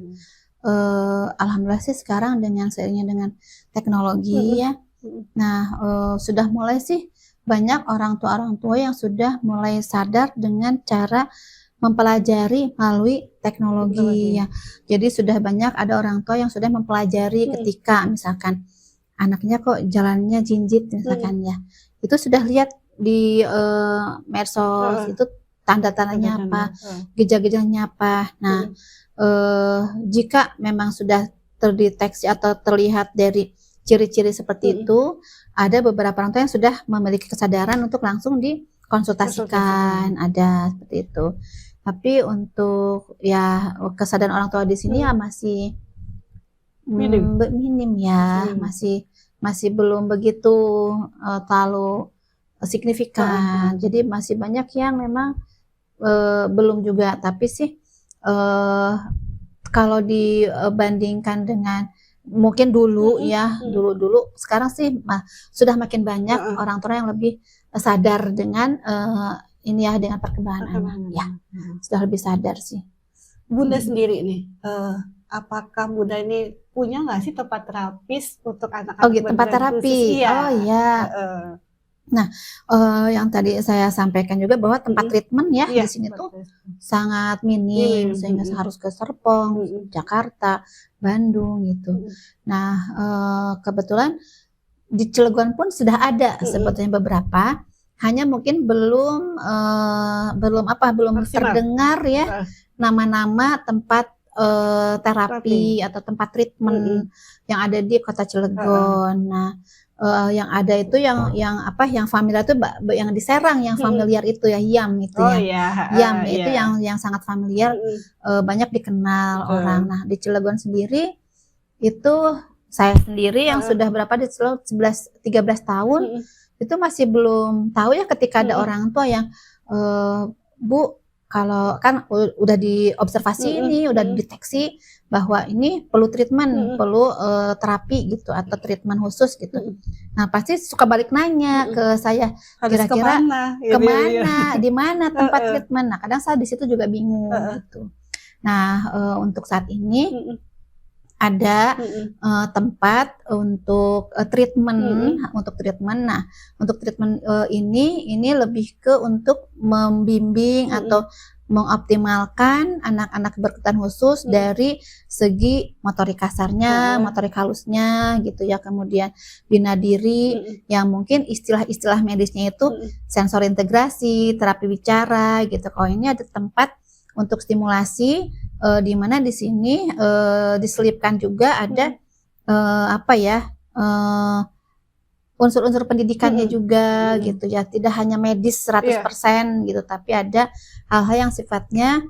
alhamdulillah sih sekarang seiringnya dengan teknologi ya. Nah, sudah mulai sih banyak orang tua yang sudah mulai sadar dengan cara mempelajari melalui teknologi ya. Jadi sudah banyak ada orang tua yang sudah mempelajari ketika misalkan anaknya kok jalannya jinjit misalkan ya. Itu sudah lihat di medsos itu tanda-tandanya apa, gejala-gejalanya apa. Nah, jika memang sudah terdeteksi atau terlihat dari ciri-ciri seperti itu, ada beberapa orang tua yang sudah memiliki kesadaran untuk langsung dikonsultasikan, ada seperti itu. Tapi untuk ya kesadaran orang tua di sini ya masih minim ya, masih belum begitu terlalu signifikan. Jadi masih banyak yang memang belum juga. Tapi sih kalau dibandingkan dengan mungkin dulu ya, dulu sekarang sih sudah makin banyak orang tua yang lebih sadar dengan ini ya, dengan perkembangan anak ya, sudah lebih sadar sih. Bunda sendiri nih, apakah Bunda ini punya nggak sih tempat terapis untuk anak-anak? Oh gitu, tempat terapi. Iya. Oh iya. Nah, yang tadi saya sampaikan juga bahwa tempat treatment ya di sini tuh sangat minim, sehingga harus ke Serpong, Jakarta, Bandung gitu. Nah, kebetulan di Cilegon pun sudah ada sebetulnya beberapa, hanya mungkin belum terdengar ya nama-nama tempat terapi atau tempat treatment yang ada di Kota Cilegon. Nah, yang ada itu yang familiar itu yang di Serang, yang familiar itu ya, YAM itu YAM itu yang sangat familiar, banyak dikenal orang. Nah, di Cilegon sendiri itu saya sendiri yang sudah berapa di Cilegon 13 tahun itu masih belum tahu ya, ketika ada orang tua yang Bu, kalau kan udah diobservasi ini, udah dideteksi bahwa ini perlu treatment, perlu terapi gitu atau treatment khusus gitu. Nah, pasti suka balik nanya ke saya, kira-kira kemana, di mana tempat treatment. Nah, kadang saya di situ juga bingung gitu. Nah, untuk saat ini ada tempat untuk treatment, Nah, untuk treatment ini lebih ke untuk membimbing atau mengoptimalkan anak-anak berkebutuhan khusus dari segi motorik kasarnya, motorik halusnya gitu ya, kemudian bina diri yang mungkin istilah-istilah medisnya itu sensor integrasi, terapi bicara gitu. Kalau ini ada tempat untuk stimulasi, di mana di sini diselipkan juga ada unsur-unsur pendidikannya juga gitu ya, tidak hanya medis 100% gitu, tapi ada hal-hal yang sifatnya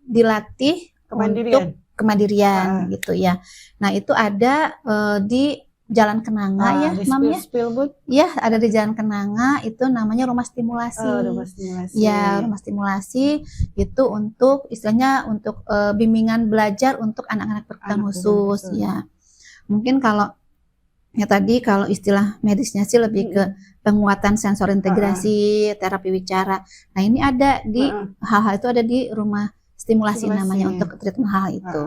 dilatih untuk kemandirian gitu ya. Nah, itu ada di Jalan Kenanga ya, namanya. Ya, ada di Jalan Kenanga, itu namanya rumah stimulasi. Ya, rumah stimulasi itu untuk istilahnya untuk bimbingan belajar untuk anak-anak berkebutuhan khusus ya. Mungkin kalau Ya tadi kalau istilah medisnya sih lebih ke penguatan sensor integrasi, terapi wicara. Nah ini ada di hal-hal itu ada di rumah stimulasi namanya untuk treatment hal itu.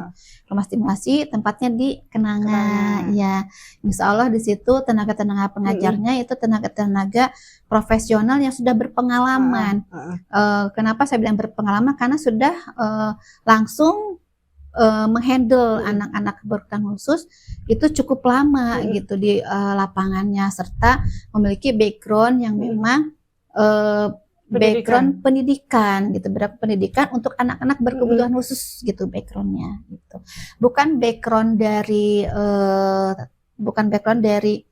Rumah stimulasi tempatnya di Kenanga. Ya, insya Allah di situ tenaga-tenaga pengajarnya itu tenaga-tenaga profesional yang sudah berpengalaman. Kenapa saya bilang berpengalaman? Karena sudah langsung menghandle anak-anak berkebutuhan khusus itu cukup lama gitu di lapangannya, serta memiliki background yang memang background pendidikan gitu, pendidikan untuk anak-anak berkebutuhan khusus gitu backgroundnya gitu. Bukan background dari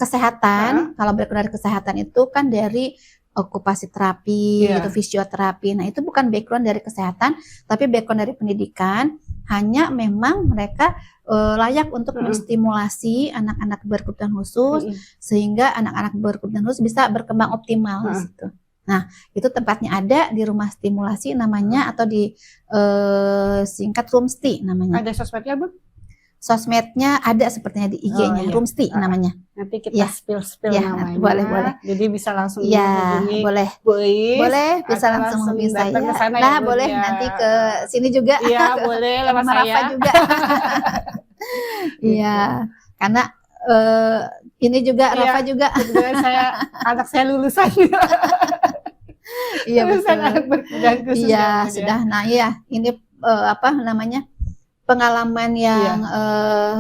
kesehatan. Kalau background dari kesehatan itu kan dari okupasi terapi, gitu, fisioterapi. Nah itu bukan background dari kesehatan, tapi background dari pendidikan. Hanya memang mereka layak untuk menstimulasi anak-anak berkebutuhan khusus sehingga anak-anak berkebutuhan khusus bisa berkembang optimal di situ. Nah itu tempatnya ada di rumah stimulasi namanya, atau di singkat Rumsti namanya. Ada sosmednya Bu? Sosmednya ada sepertinya di IG-nya, Rumsti namanya. Nanti kita spill namanya. Boleh. Jadi bisa langsung hubungi. Boleh, bisa langsung hubungi saya. Nah, boleh nanti ke sini juga. Iya, boleh lewat saya juga. Iya, karena ini juga Rafa juga. Kebetulan anak saya lulusan. Iya betul. Iya, sudah. Nah, iya, ini pengalaman yang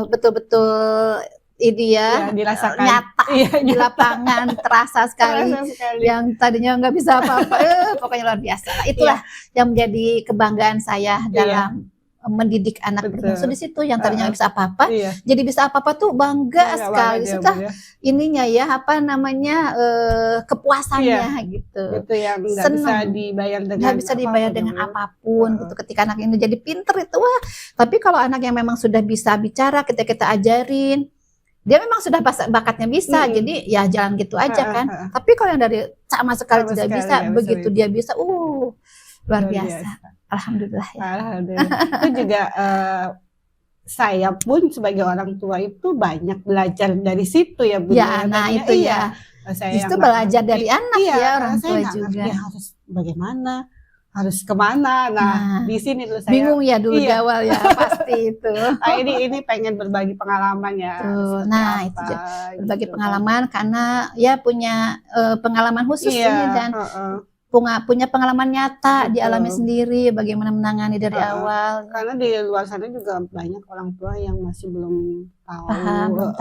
betul-betul dirasakan nyata di lapangan, terasa sekali. Yang tadinya nggak bisa apa-apa, pokoknya luar biasa. Nah, itulah yang menjadi kebanggaan saya dalam mendidik anak berkebutuhan di situ, yang tadinya nggak bisa apa-apa, jadi bisa apa-apa tuh bangga sekali. Setelah ininya kepuasannya gitu. Itu yang nggak bisa dibayar dengan apapun gitu. Ketika anak ini jadi pinter itu wah. Tapi kalau anak yang memang sudah bisa bicara, kita ajarin, dia memang sudah bakatnya bisa, jadi ya jalan gitu aja kan. Tapi kalau yang dari sama sekali tidak bisa, begitu dia bisa, luar biasa. Alhamdulillah ya. Alhamdulillah. Itu juga saya pun sebagai orang tua itu banyak belajar dari situ ya Bu. Ya, nah itu ya. Justru belajar dari anak orang tua juga. Harus bagaimana? Harus kemana? Nah, di sini dulu saya bingung ya dulu di awal ya, pasti itu. Nah, ini pengen berbagi pengalaman ya. Nah, itu berbagi pengalaman karena ya punya pengalaman khusus ini dan punya pengalaman nyata dialami sendiri bagaimana menangani dari awal. Karena di luar sana juga banyak orang tua yang masih belum paham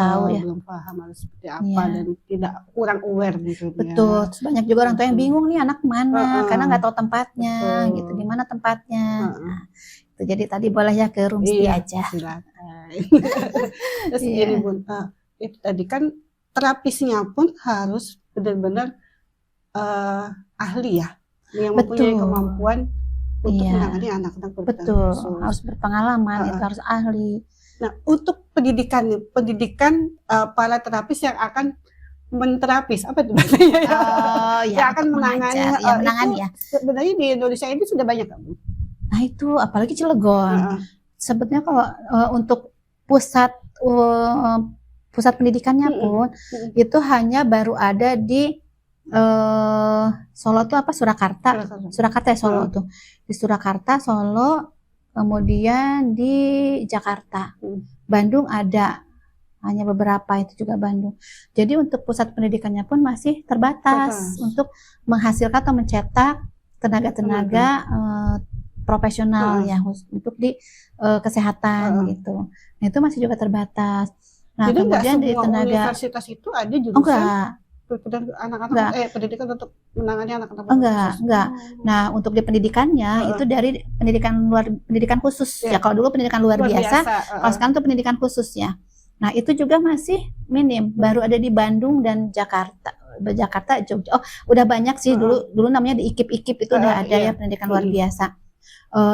harus seperti apa dan tidak kurang aware gitu. Betul. Terus banyak juga orang tua yang bingung nih anak mana karena nggak tahu tempatnya gitu, di mana tempatnya. Nah, itu jadi tadi boleh ya ke Rumsti aja. Silakan. Terus ini Bun, itu tadi kan terapisnya pun harus benar-benar ahli ya, yang mempunyai kemampuan untuk menangani anak-anak berkebutuhan khusus. Harus berpengalaman, itu harus ahli. Nah, untuk pendidikan para terapis yang akan menterapis, apa itu bahasanya ya? Yang akan menangani ya. Sebenarnya di Indonesia ini sudah banyak kan? Nah itu, apalagi Cilegon. Sebetulnya kalau untuk pusat pendidikannya pun itu hanya baru ada di Solo tuh Surakarta ya Solo tuh. Di Surakarta, Solo, kemudian di Jakarta. Bandung ada, hanya beberapa, itu juga Bandung. Jadi untuk pusat pendidikannya pun masih terbatas untuk menghasilkan atau mencetak tenaga-tenaga profesional ya untuk di kesehatan gitu. Nah, itu masih juga terbatas. Nah, jadi kemudian di universitas itu ada jurusan pendidikan untuk menangani anak-anak enggak. Nah, untuk di pendidikannya itu dari pendidikan khusus ya. Kalau dulu pendidikan luar biasa. Kalau sekarang itu pendidikan khusus ya. Nah, itu juga masih minim, baru ada di Bandung dan Jakarta, Jogja. Udah banyak sih dulu namanya di IKIP itu udah ada ya pendidikan luar biasa.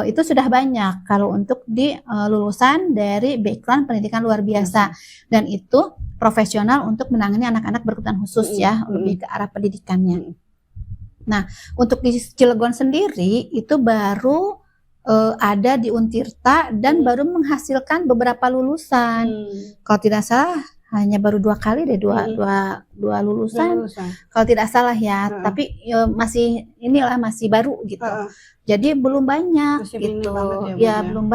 Itu sudah banyak kalau untuk di lulusan dari background pendidikan luar biasa, dan itu profesional untuk menangani anak-anak berkebutuhan khusus ya, lebih ke arah pendidikannya. Nah, untuk di Cilegon sendiri itu baru ada di Untirta dan baru menghasilkan beberapa lulusan. Kalau tidak salah hanya baru 2 kali deh, dua lulusan kalau tidak salah ya. Tapi masih masih baru gitu. Jadi belum banyak gitu ya, belum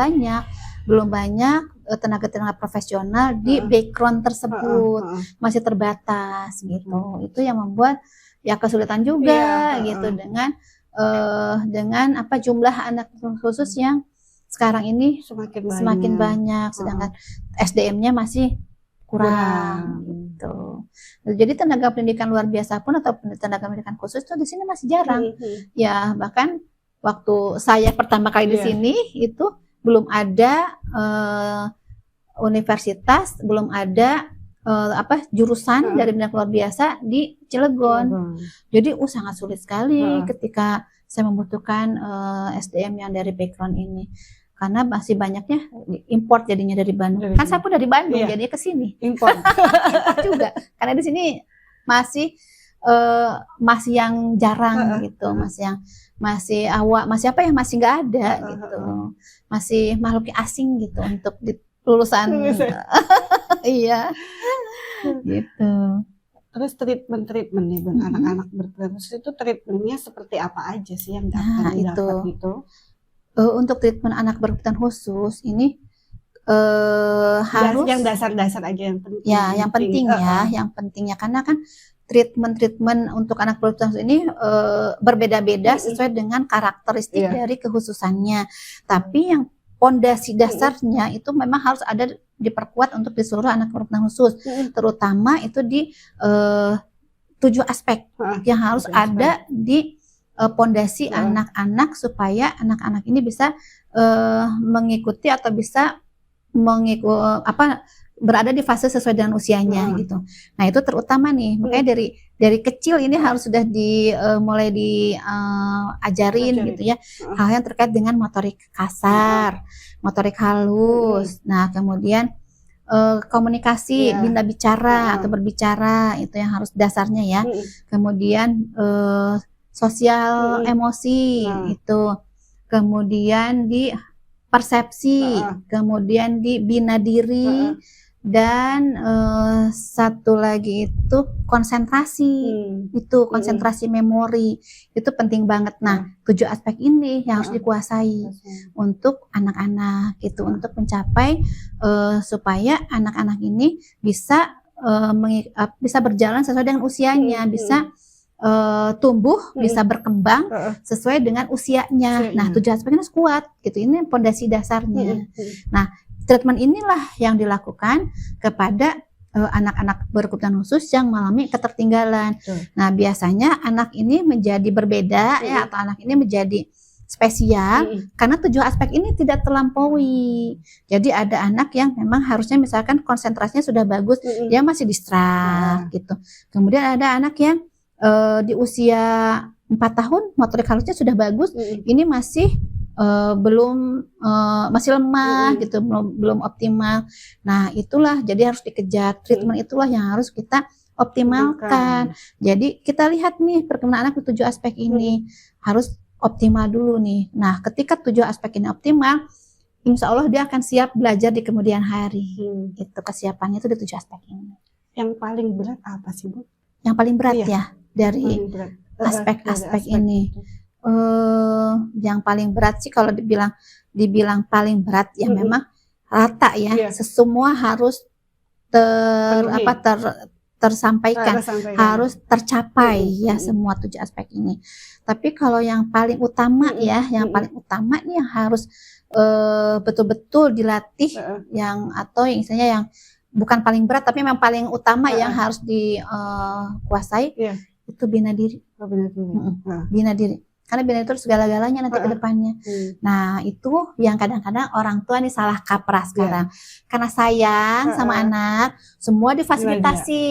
banyak tenaga-tenaga profesional di background tersebut, masih terbatas gitu. Itu yang membuat ya kesulitan juga gitu dengan apa jumlah anak khusus yang sekarang ini semakin banyak, sedangkan SDM-nya masih kurang gitu. Jadi tenaga pendidikan luar biasa pun atau tenaga pendidikan khusus itu di sini masih jarang. Ya bahkan waktu saya pertama kali di sini itu belum ada universitas, belum ada jurusan dari pendidikan luar biasa di Cilegon. Jadi sangat sulit sekali ketika saya membutuhkan SDM yang dari background ini. Karena masih banyaknya import jadinya dari Bandung. Kan saya pun dari Bandung, jadinya ke sini. Import juga. Karena di sini masih yang jarang gitu, masih nggak ada gitu. Masih makhluk asing gitu untuk lulusan. Iya. Gitu. Terus treatment nih buat anak-anak berkebutuhan khusus itu treatmentnya seperti apa aja sih yang dapat itu? Untuk treatment anak berkebutuhan khusus ini harus yang dasar-dasar aja yang penting. Ya, yang pentingnya karena kan treatment untuk anak berkebutuhan khusus ini berbeda-beda sesuai dengan karakteristik dari kekhususannya. Tapi yang pondasi dasarnya itu memang harus ada diperkuat untuk di seluruh anak berkebutuhan khusus, terutama itu di 7 aspek yang harus ada di pondasi anak-anak supaya anak-anak ini bisa mengikuti atau bisa berada di fase sesuai dengan usianya gitu. Nah itu terutama nih, makanya dari kecil ini harus sudah mulai diajarin gitu ya, hal yang terkait dengan motorik kasar, motorik halus. Nah kemudian komunikasi, bina bicara atau berbicara itu yang harus dasarnya ya. Kemudian sosial emosi itu, kemudian di persepsi, kemudian di bina diri, dan satu lagi itu konsentrasi, itu konsentrasi memori itu penting banget. Nah 7 aspek ini yang harus dikuasai untuk anak-anak gitu, untuk mencapai supaya anak-anak ini bisa berjalan sesuai dengan usianya, bisa tumbuh, bisa berkembang sesuai dengan usianya. Nah 7 aspek ini harus kuat gitu, ini pondasi dasarnya. Nah treatment inilah yang dilakukan kepada anak-anak berkebutuhan khusus yang mengalami ketertinggalan. Nah biasanya anak ini menjadi berbeda ya, atau anak ini menjadi spesial karena 7 aspek ini tidak terlampaui. Jadi ada anak yang memang harusnya misalkan konsentrasinya sudah bagus, dia masih distrak gitu. Kemudian ada anak yang di usia 4 tahun motorik halusnya sudah bagus, ini masih masih lemah gitu, belum optimal. Nah itulah jadi harus dikejar, treatment itulah yang harus kita optimalkan. Jadi kita lihat nih perkembangan anak di 7 aspek ini harus optimal dulu nih. Nah ketika 7 aspek ini optimal, insya Allah dia akan siap belajar di kemudian hari. Itu kesiapannya itu di 7 aspek ini. Yang paling berat apa sih Bu? Yang paling berat ya dari aspek-aspek ini. Yang paling berat sih kalau dibilang paling berat ya memang rata ya, semua harus tersampaikan, harus tercapai ya semua 7 aspek ini. Tapi kalau yang paling utama yang paling utama ini yang harus betul-betul dilatih, yang istilahnya yang bukan paling berat tapi memang paling utama yang harus dikuasai itu bina diri. Bina diri. Karena bina diri itu segala-galanya nanti ke depannya. Nah itu yang kadang-kadang orang tua nih salah kaprah sekarang. Karena sayang sama anak, semua difasilitasi.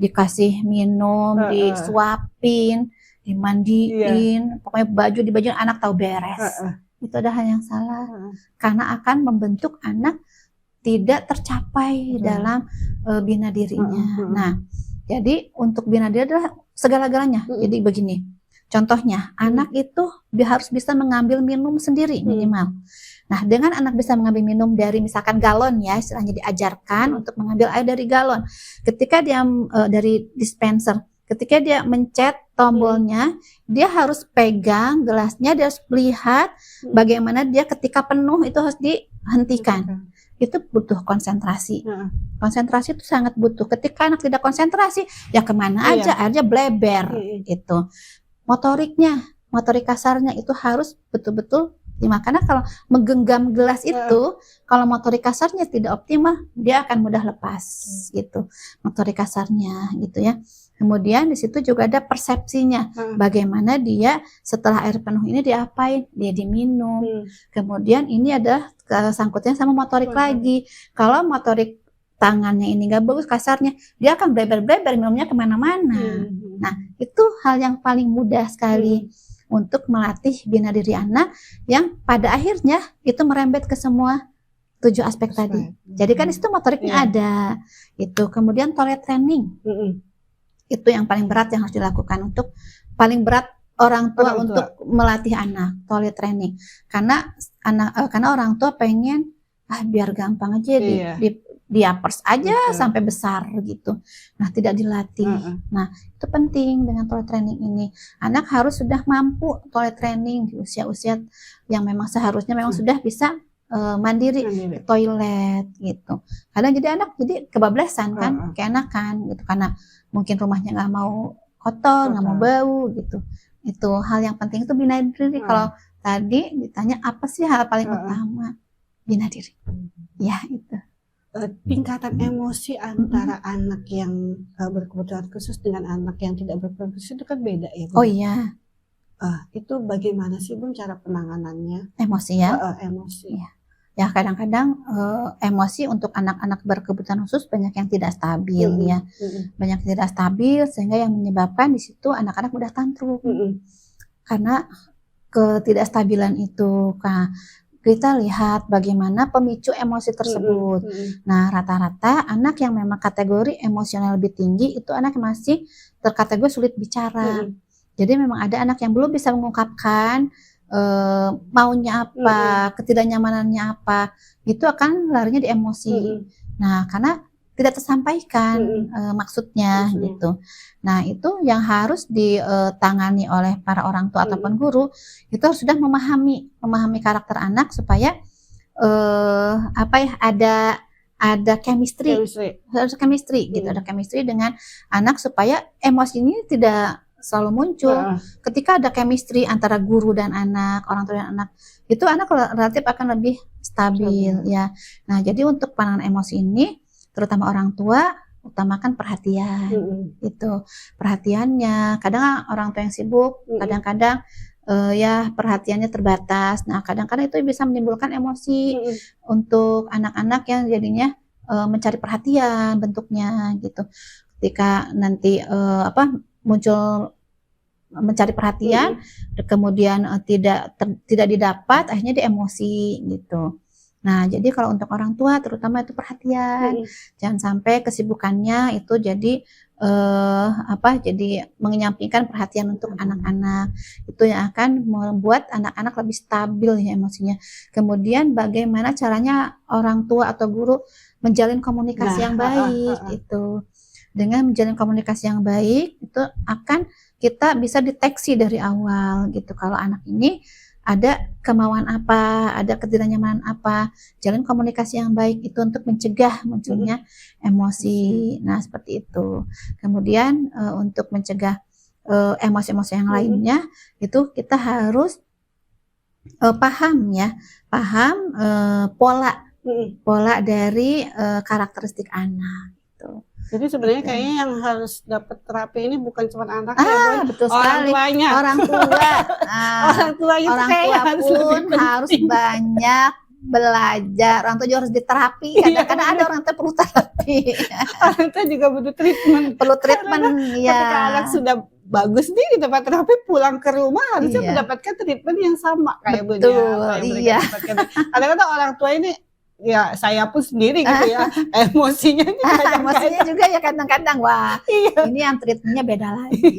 Dikasih minum, disuapin, dimandiin, pokoknya baju dibajuin, anak tahu beres. Itu ada hal yang salah. Karena akan membentuk anak tidak tercapai dalam bina dirinya. Nah, jadi untuk bina diri adalah segala-galanya. Jadi begini, Contohnya, anak itu harus bisa mengambil minum sendiri minimal. Nah, dengan anak bisa mengambil minum dari misalkan galon ya, istilahnya diajarkan untuk mengambil air dari galon. Ketika dia dari dispenser, ketika dia mencet tombolnya, dia harus pegang gelasnya, dia harus melihat bagaimana dia ketika penuh itu harus dihentikan. Itu butuh konsentrasi. Konsentrasi itu sangat butuh. Ketika anak tidak konsentrasi, ya kemana aja, airnya bleber gitu. Motorik kasarnya itu harus betul-betul karena kalau menggenggam gelas itu, kalau motorik kasarnya tidak optimal, dia akan mudah lepas gitu. Motorik kasarnya gitu ya. Kemudian di situ juga ada persepsinya, bagaimana dia setelah air penuh ini diapain, dia diminum. Kemudian ini adalah sangkutnya sama motorik lagi. Kalau motorik tangannya ini nggak bagus kasarnya, dia akan bleber-bleber minumnya kemana-mana. Nah, itu hal yang paling mudah sekali untuk melatih bina diri anak yang pada akhirnya itu merembet ke semua 7 aspek tadi. Jadi kan itu motoriknya ada. Itu kemudian toilet training. Itu yang paling berat yang harus dilakukan untuk paling berat orang tua untuk melatih anak, toilet training. Karena orang tua pengen biar gampang aja diapers aja sampai besar gitu. Nah, tidak dilatih. Nah, itu penting dengan toilet training ini. Anak harus sudah mampu toilet training di usia-usia yang memang seharusnya memang sudah bisa mandiri ke toilet gitu. Kadang jadi anak jadi kebablasan kan, keenakan gitu karena mungkin rumahnya nggak mau kotor, nggak mau bau gitu. Itu hal yang penting itu bina diri. Kalau tadi ditanya apa sih hal paling utama? Bina diri. Ya, itu. Tingkatan emosi antara anak yang berkebutuhan khusus dengan anak yang tidak berkebutuhan khusus itu kan beda ya, Oh Bu? iya. Itu bagaimana sih, Bu, cara penanganannya? Emosi ya? Emosi. Ya kadang-kadang emosi untuk anak-anak berkebutuhan khusus banyak yang tidak stabil ya. Banyak yang tidak stabil sehingga yang menyebabkan di situ anak-anak mudah tantrum. Karena ketidakstabilan itu. Kita lihat bagaimana pemicu emosi tersebut. Nah, rata-rata anak yang memang kategori emosional lebih tinggi itu anak yang masih terkategori sulit bicara. Jadi memang ada anak yang belum bisa mengungkapkan maunya apa, ketidaknyamanannya apa, itu akan larinya di emosi. Nah, karena tidak tersampaikan maksudnya gitu. Nah, itu yang harus ditangani oleh para orang tua ataupun guru, itu harus sudah memahami karakter anak supaya ada chemistry gitu, ada chemistry dengan anak supaya emosi ini tidak selalu muncul. Ketika ada chemistry antara guru dan anak, orang tua dan anak, itu anak relatif akan lebih stabil ya. Nah, jadi untuk penanganan emosi ini terutama orang tua utamakan perhatian itu perhatiannya. Kadang orang tua yang sibuk, kadang-kadang ya perhatiannya terbatas. Nah, kadang-kadang itu bisa menimbulkan emosi untuk anak-anak yang jadinya mencari perhatian bentuknya gitu. Ketika nanti muncul mencari perhatian, kemudian tidak didapat, akhirnya dia emosi gitu. Nah, jadi kalau untuk orang tua terutama itu perhatian, jangan sampai kesibukannya itu jadi jadi menyampingkan perhatian untuk anak-anak. Itu yang akan membuat anak-anak lebih stabil ya emosinya. Kemudian bagaimana caranya orang tua atau guru menjalin komunikasi yang baik itu. Dengan menjalin komunikasi yang baik itu akan kita bisa deteksi dari awal gitu. Kalau anak ini ada kemauan apa, ada ketidaknyamanan apa, jalin komunikasi yang baik itu untuk mencegah munculnya emosi. Nah, seperti itu. Kemudian untuk mencegah emosi-emosi yang lainnya itu kita harus paham pola dari karakteristik anak gitu. Jadi sebenarnya kayaknya yang harus dapat terapi ini bukan cuma anaknya, betul orang sekali. tuanya. Orang tuanya pun harus banyak belajar. Orang tua juga harus diterapi. Kadang-kadang ada orang tua perlu terapi. Orang tua juga butuh treatment. Perlu treatment, ya. Ketika anak sudah bagus nih di tempat terapi, pulang ke rumah harusnya mendapatkan treatment yang sama kayak betul, Kadang-kadang orang tua ini ya saya pun sendiri gitu ya, emosinya nih kadang-kadang. Emosinya juga ya kadang-kadang, wah Iya. ini yang treatmentnya beda lagi.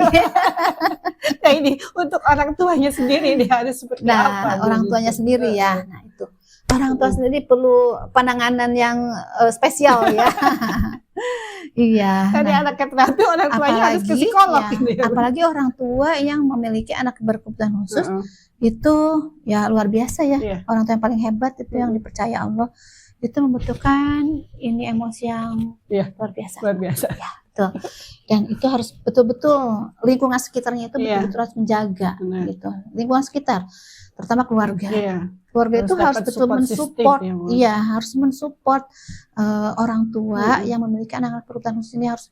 Nah ini untuk orang tuanya sendiri dia harus seperti apa? Nah, orang tuanya sendiri ya. Nah, itu. Orang tua sendiri perlu penanganan yang spesial ya. Iya. Tadi Nah, anaknya terapi, orang tuanya harus ke psikolog ya, gitu ya. apalagi orang tua yang memiliki anak berkebutuhan khusus itu ya luar biasa ya. Iya. Orang tua yang paling hebat itu yang dipercaya Allah itu membutuhkan ini emosi yang Iya. luar biasa. Luar biasa. Ya, betul. Dan itu harus betul-betul lingkungan sekitarnya itu Iya. betul-betul harus menjaga Benar. gitu. Lingkungan sekitar, terutama keluarga. Iya. Keluarga Harus itu harus dapat betul support mensupport, system ya, Bu. iya harus mensupport orang tua Mm-mm. yang memiliki anak-anak berkebutuhan khusus ini harus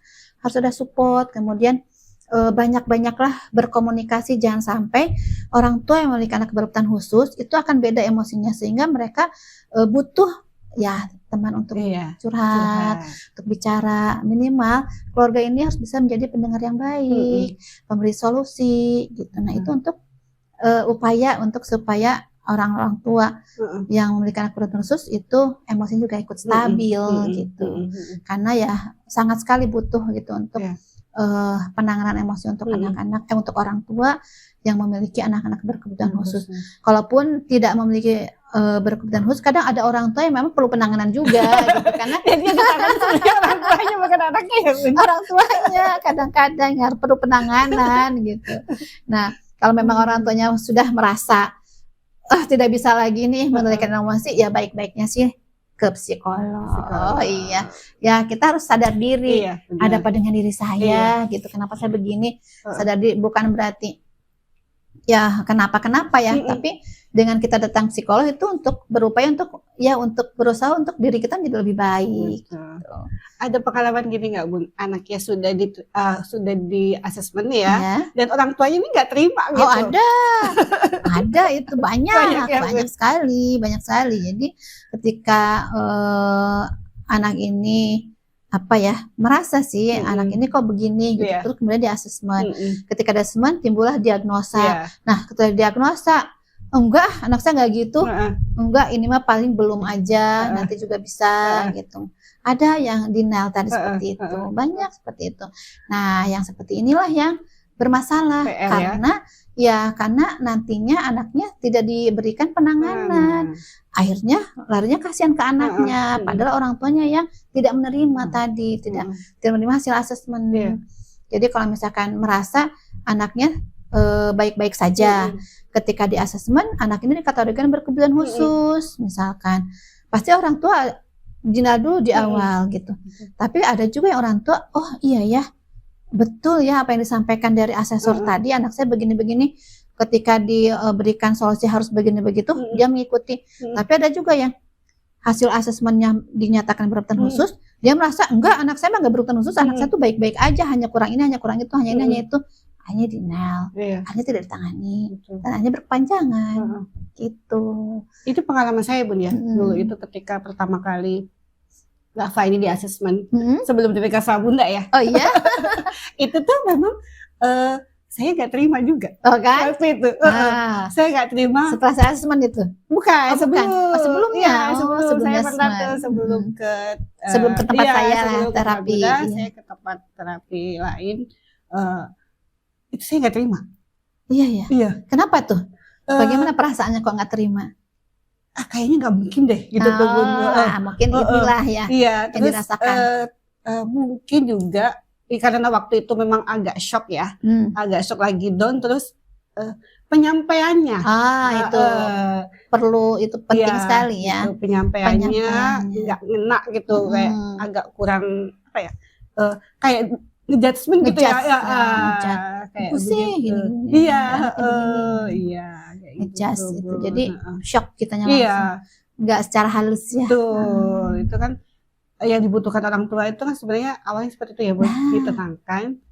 ada support. Kemudian banyak-banyaklah berkomunikasi, jangan sampai orang tua yang memiliki anak berkebutuhan khusus itu akan beda emosinya sehingga mereka butuh ya teman untuk Iya. curhat, untuk bicara. Minimal keluarga ini harus bisa menjadi pendengar yang baik, pemberi solusi gitu. Nah, itu untuk upaya untuk supaya orang-orang tua yang memiliki anak berkebutuhan khusus itu emosinya juga ikut stabil gitu. Karena ya sangat sekali butuh gitu untuk penanganan emosi untuk anak-anak, untuk orang tua yang memiliki anak-anak berkebutuhan khusus. Kalaupun tidak memiliki berkebutuhan khusus, kadang ada orang tua yang memang perlu penanganan juga gitu, karena Jadi orang tuanya bukan anaknya ya, Bun. orang tuanya kadang-kadang harus perlu penanganan gitu. Nah, kalau memang orang tuanya sudah merasa tidak bisa lagi nih mengendalikan emosi, ya baik-baiknya sih ke psikolog. Oh iya, ya kita harus sadar diri. Iya, Ada apa dengan diri saya gitu? Kenapa saya begini? Sadar diri bukan berarti ya kenapa ya, tapi dengan kita datang psikolog itu untuk berupaya untuk berusaha untuk diri kita menjadi lebih baik. Gitu. Ada pengalaman gini nggak, Bun? Anaknya sudah di asesmen ya, dan orang tuanya ini nggak terima gitu. Oh ada itu banyak sekali. Jadi ketika anak ini merasa sih anak ini kok begini gitu, terus kemudian di asesmen. Ketika di asesmen timbullah diagnosa. Nah, ketika diagnosa enggak, anak saya enggak gitu. Enggak, ini mah paling belum aja, nanti juga bisa gitu. Ada yang denial tadi seperti itu, banyak seperti itu. Nah, yang seperti inilah yang bermasalah karena nantinya anaknya tidak diberikan penanganan. Akhirnya larinya kasihan ke anaknya, padahal orang tuanya yang tidak menerima tadi, tidak menerima hasil asesmen. Jadi kalau misalkan merasa anaknya baik-baik saja, ketika di asesmen anak ini dikategorikan berkebutuhan khusus, misalkan, pasti orang tua denial dulu di awal gitu. Tapi ada juga yang orang tua, oh iya ya, betul ya apa yang disampaikan dari asesor tadi, anak saya begini-begini. Ketika diberikan solusi harus begini begitu, dia mengikuti. Tapi ada juga yang hasil asesmennya dinyatakan berkebutuhan khusus, dia merasa enggak, anak saya mah enggak berkebutuhan khusus, anak saya tuh baik-baik aja, hanya kurang ini, hanya kurang itu, hanya ini, hanya itu. Hanya denial, hanya tidak ditangani, dan hanya berkepanjangan, gitu. Itu pengalaman saya, Bun ya. Dulu itu ketika pertama kali Rafa ini di asesmen, sebelum diberikan sama Bunda ya. Oh iya? Itu tuh memang saya nggak terima juga. Oh kan? Waktu itu. Saya nggak terima. Setelah saya asesmen itu? Bukan, sebelumnya. Saya pernah tuh sebelum ke tempat saya terapi. Saya ke tempat terapi lain. Itu saya nggak terima. Iya. Kenapa tuh? Bagaimana perasaannya kok nggak terima? Kayaknya nggak mungkin deh gitu tuh, Bun. Mungkin inilah ya yang dirasakan. Mungkin juga karena waktu itu memang agak shock ya, agak shock lagi down, terus penyampaiannya itu perlu, itu penting sekali ya, itu penyampaiannya nggak ngena gitu, kayak agak kurang kayak ngejudgment gitu ya, kayak pusing ngejudge itu, jadi shock kitanya langsung, nggak secara halus ya. Tuh, itu kan yang dibutuhkan orang tua itu kan sebenarnya awalnya seperti itu ya, Bu.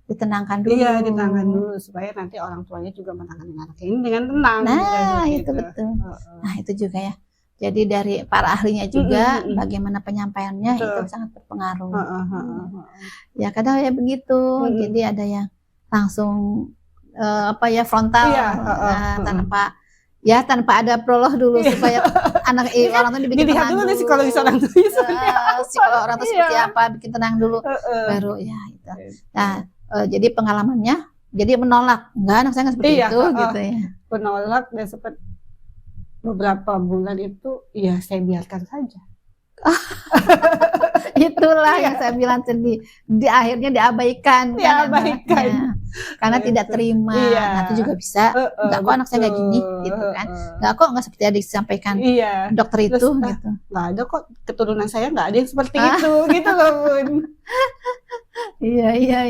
Ditenangkan dulu. Iya, ditenangkan dulu supaya nanti orang tuanya juga menangani anak ini dengan tenang. Itu betul. Nah, itu juga ya. Jadi dari para ahlinya juga bagaimana penyampaiannya itu sangat berpengaruh. Ya kadang ya begitu. Jadi ada yang langsung frontal tanpa Ya tanpa ada prolog dulu supaya anak orang tua dibikin Dilihat tenang dulu dulu. nih psikologis orang tua Psikolog orang tua seperti Iya. apa, bikin tenang dulu baru ya itu. Gitu. Nah, jadi pengalamannya jadi menolak, enggak anak saya nggak seperti Iya, itu gitu ya. Penolak dan sempat beberapa bulan itu ya saya biarkan saja. Itulah Iya. yang saya bilang tadi, di akhirnya diabaikan kan Diabaikan. anaknya. Karena Nah, tidak itu. terima. Iya. Nah, itu juga bisa. Enggak kok anak saya nggak gini gitu kan. Enggak kok nggak seperti yang disampaikan Iya. dokter itu Terus, gitu. Nggak ada kok keturunan saya nggak ada yang seperti itu gitu loh Bun. Iya. Ya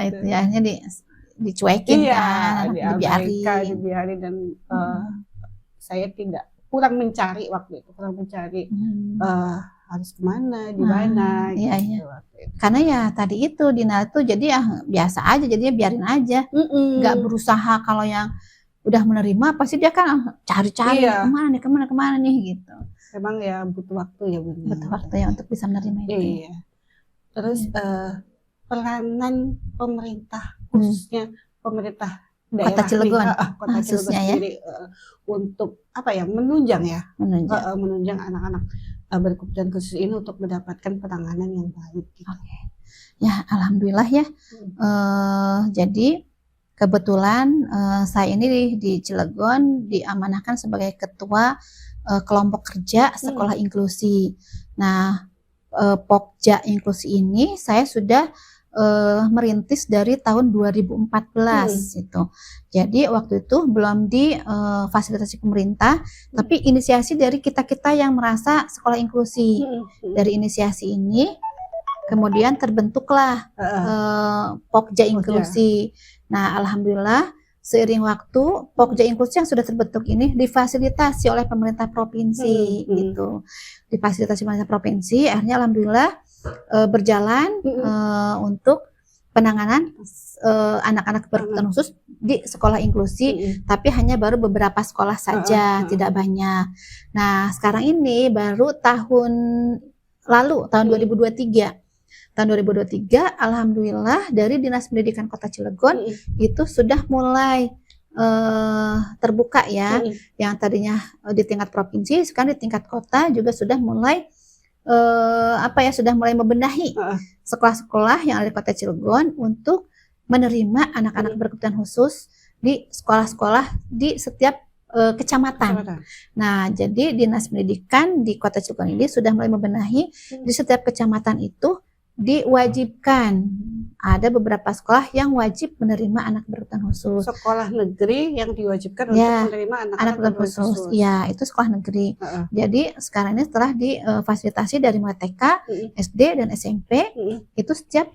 Gitu. itu ya akhirnya dicuekin Iya, kan, diabaikan, dibiarin. dibiarin dan saya tidak kurang mencari waktu itu, harus kemana, di mana, Iya, gitu. iya. Waktu itu. Karena ya tadi itu Dina tuh jadi ya biasa aja, jadinya biarin aja. Nggak berusaha kalau yang udah menerima pasti dia kan cari-cari Iya. kemana nih gitu. Memang ya butuh waktu ya Bun. Butuh waktu ya untuk bisa menerima itu. Iya. Terus peranan pemerintah khususnya pemerintah daerah Kota Cilegon, Kota Cilegon khususnya ya. sendiri untuk apa ya menunjang Menunjang. menunjang anak-anak berkebutuhan khusus ini untuk mendapatkan penanganan yang baik. Gitu. Oke. Ya alhamdulillah ya. Jadi kebetulan saya ini di Cilegon diamanahkan sebagai ketua kelompok kerja sekolah inklusi. Nah Pokja inklusi ini saya sudah merintis dari tahun 2014 itu. Jadi waktu itu belum difasilitasi pemerintah, tapi inisiasi dari kita-kita yang merasa sekolah inklusi. Dari inisiasi ini kemudian terbentuklah Pokja inklusi. Nah, alhamdulillah seiring waktu Pokja inklusi yang sudah terbentuk ini difasilitasi oleh pemerintah provinsi gitu. Difasilitasi pemerintah provinsi, akhirnya alhamdulillah berjalan untuk penanganan anak-anak berkebutuhan khusus di sekolah inklusi, tapi hanya baru beberapa sekolah saja, tidak banyak. Nah, sekarang ini baru tahun lalu, tahun 2023. Tahun 2023, alhamdulillah dari Dinas Pendidikan Kota Cilegon itu sudah mulai terbuka ya, yang tadinya di tingkat provinsi, sekarang di tingkat kota juga sudah mulai sudah mulai membenahi sekolah-sekolah yang ada di Kota Cilegon untuk menerima anak-anak berkebutuhan khusus di sekolah-sekolah di setiap kecamatan. Nah, jadi Dinas Pendidikan di Kota Cilegon ini sudah mulai membenahi di setiap kecamatan itu diwajibkan ada beberapa sekolah yang wajib menerima anak berkebutuhan khusus. Sekolah negeri yang diwajibkan untuk menerima anak berkebutuhan khusus. Iya, itu sekolah negeri. Jadi sekarang ini setelah difasilitasi dari mulai TK, SD dan SMP, itu setiap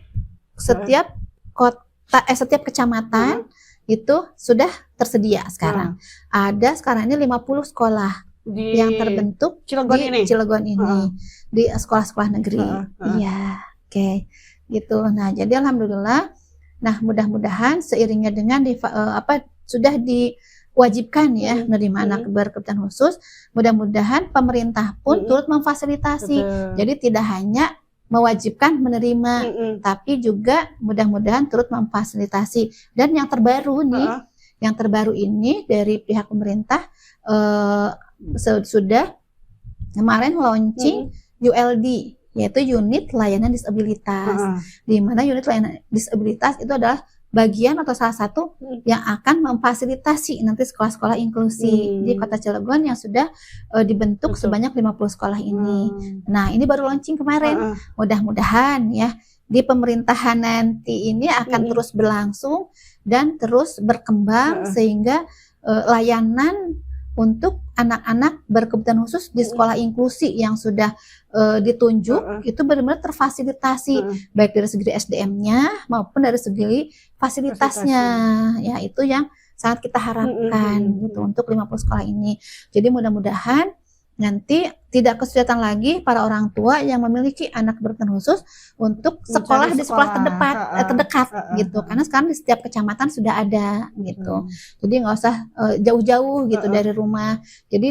kecamatan itu sudah tersedia sekarang. Ada sekarang ini 50 sekolah yang terbentuk di Cilegon ini di sekolah-sekolah negeri. Iya. Oke, gitu. Nah, jadi alhamdulillah. Nah, mudah-mudahan seiringnya dengan sudah diwajibkan ya menerima anak berkebutuhan khusus, mudah-mudahan pemerintah pun turut memfasilitasi. Jadi tidak hanya mewajibkan menerima, tapi juga mudah-mudahan turut memfasilitasi. Dan yang terbaru nih, yang terbaru ini dari pihak pemerintah sudah kemarin launching ULD, yaitu unit layanan disabilitas, di mana unit layanan disabilitas itu adalah bagian atau salah satu yang akan memfasilitasi nanti sekolah-sekolah inklusi di Kota Cilegon yang sudah dibentuk sebanyak 50 sekolah ini. Nah, ini baru launching kemarin. Mudah-mudahan ya di pemerintahan nanti ini akan terus berlangsung dan terus berkembang sehingga layanan untuk anak-anak berkebutuhan khusus di sekolah inklusi yang sudah ditunjuk itu benar-benar terfasilitasi baik dari segi SDM-nya maupun dari segi fasilitasnya. Ya, itu yang sangat kita harapkan gitu untuk 50 sekolah ini. Jadi mudah-mudahan nanti tidak kesulitan lagi para orang tua yang memiliki anak berkebutuhan khusus untuk sekolah di sekolah terdekat gitu, karena sekarang di setiap kecamatan sudah ada gitu. Jadi nggak usah jauh-jauh gitu dari rumah, jadi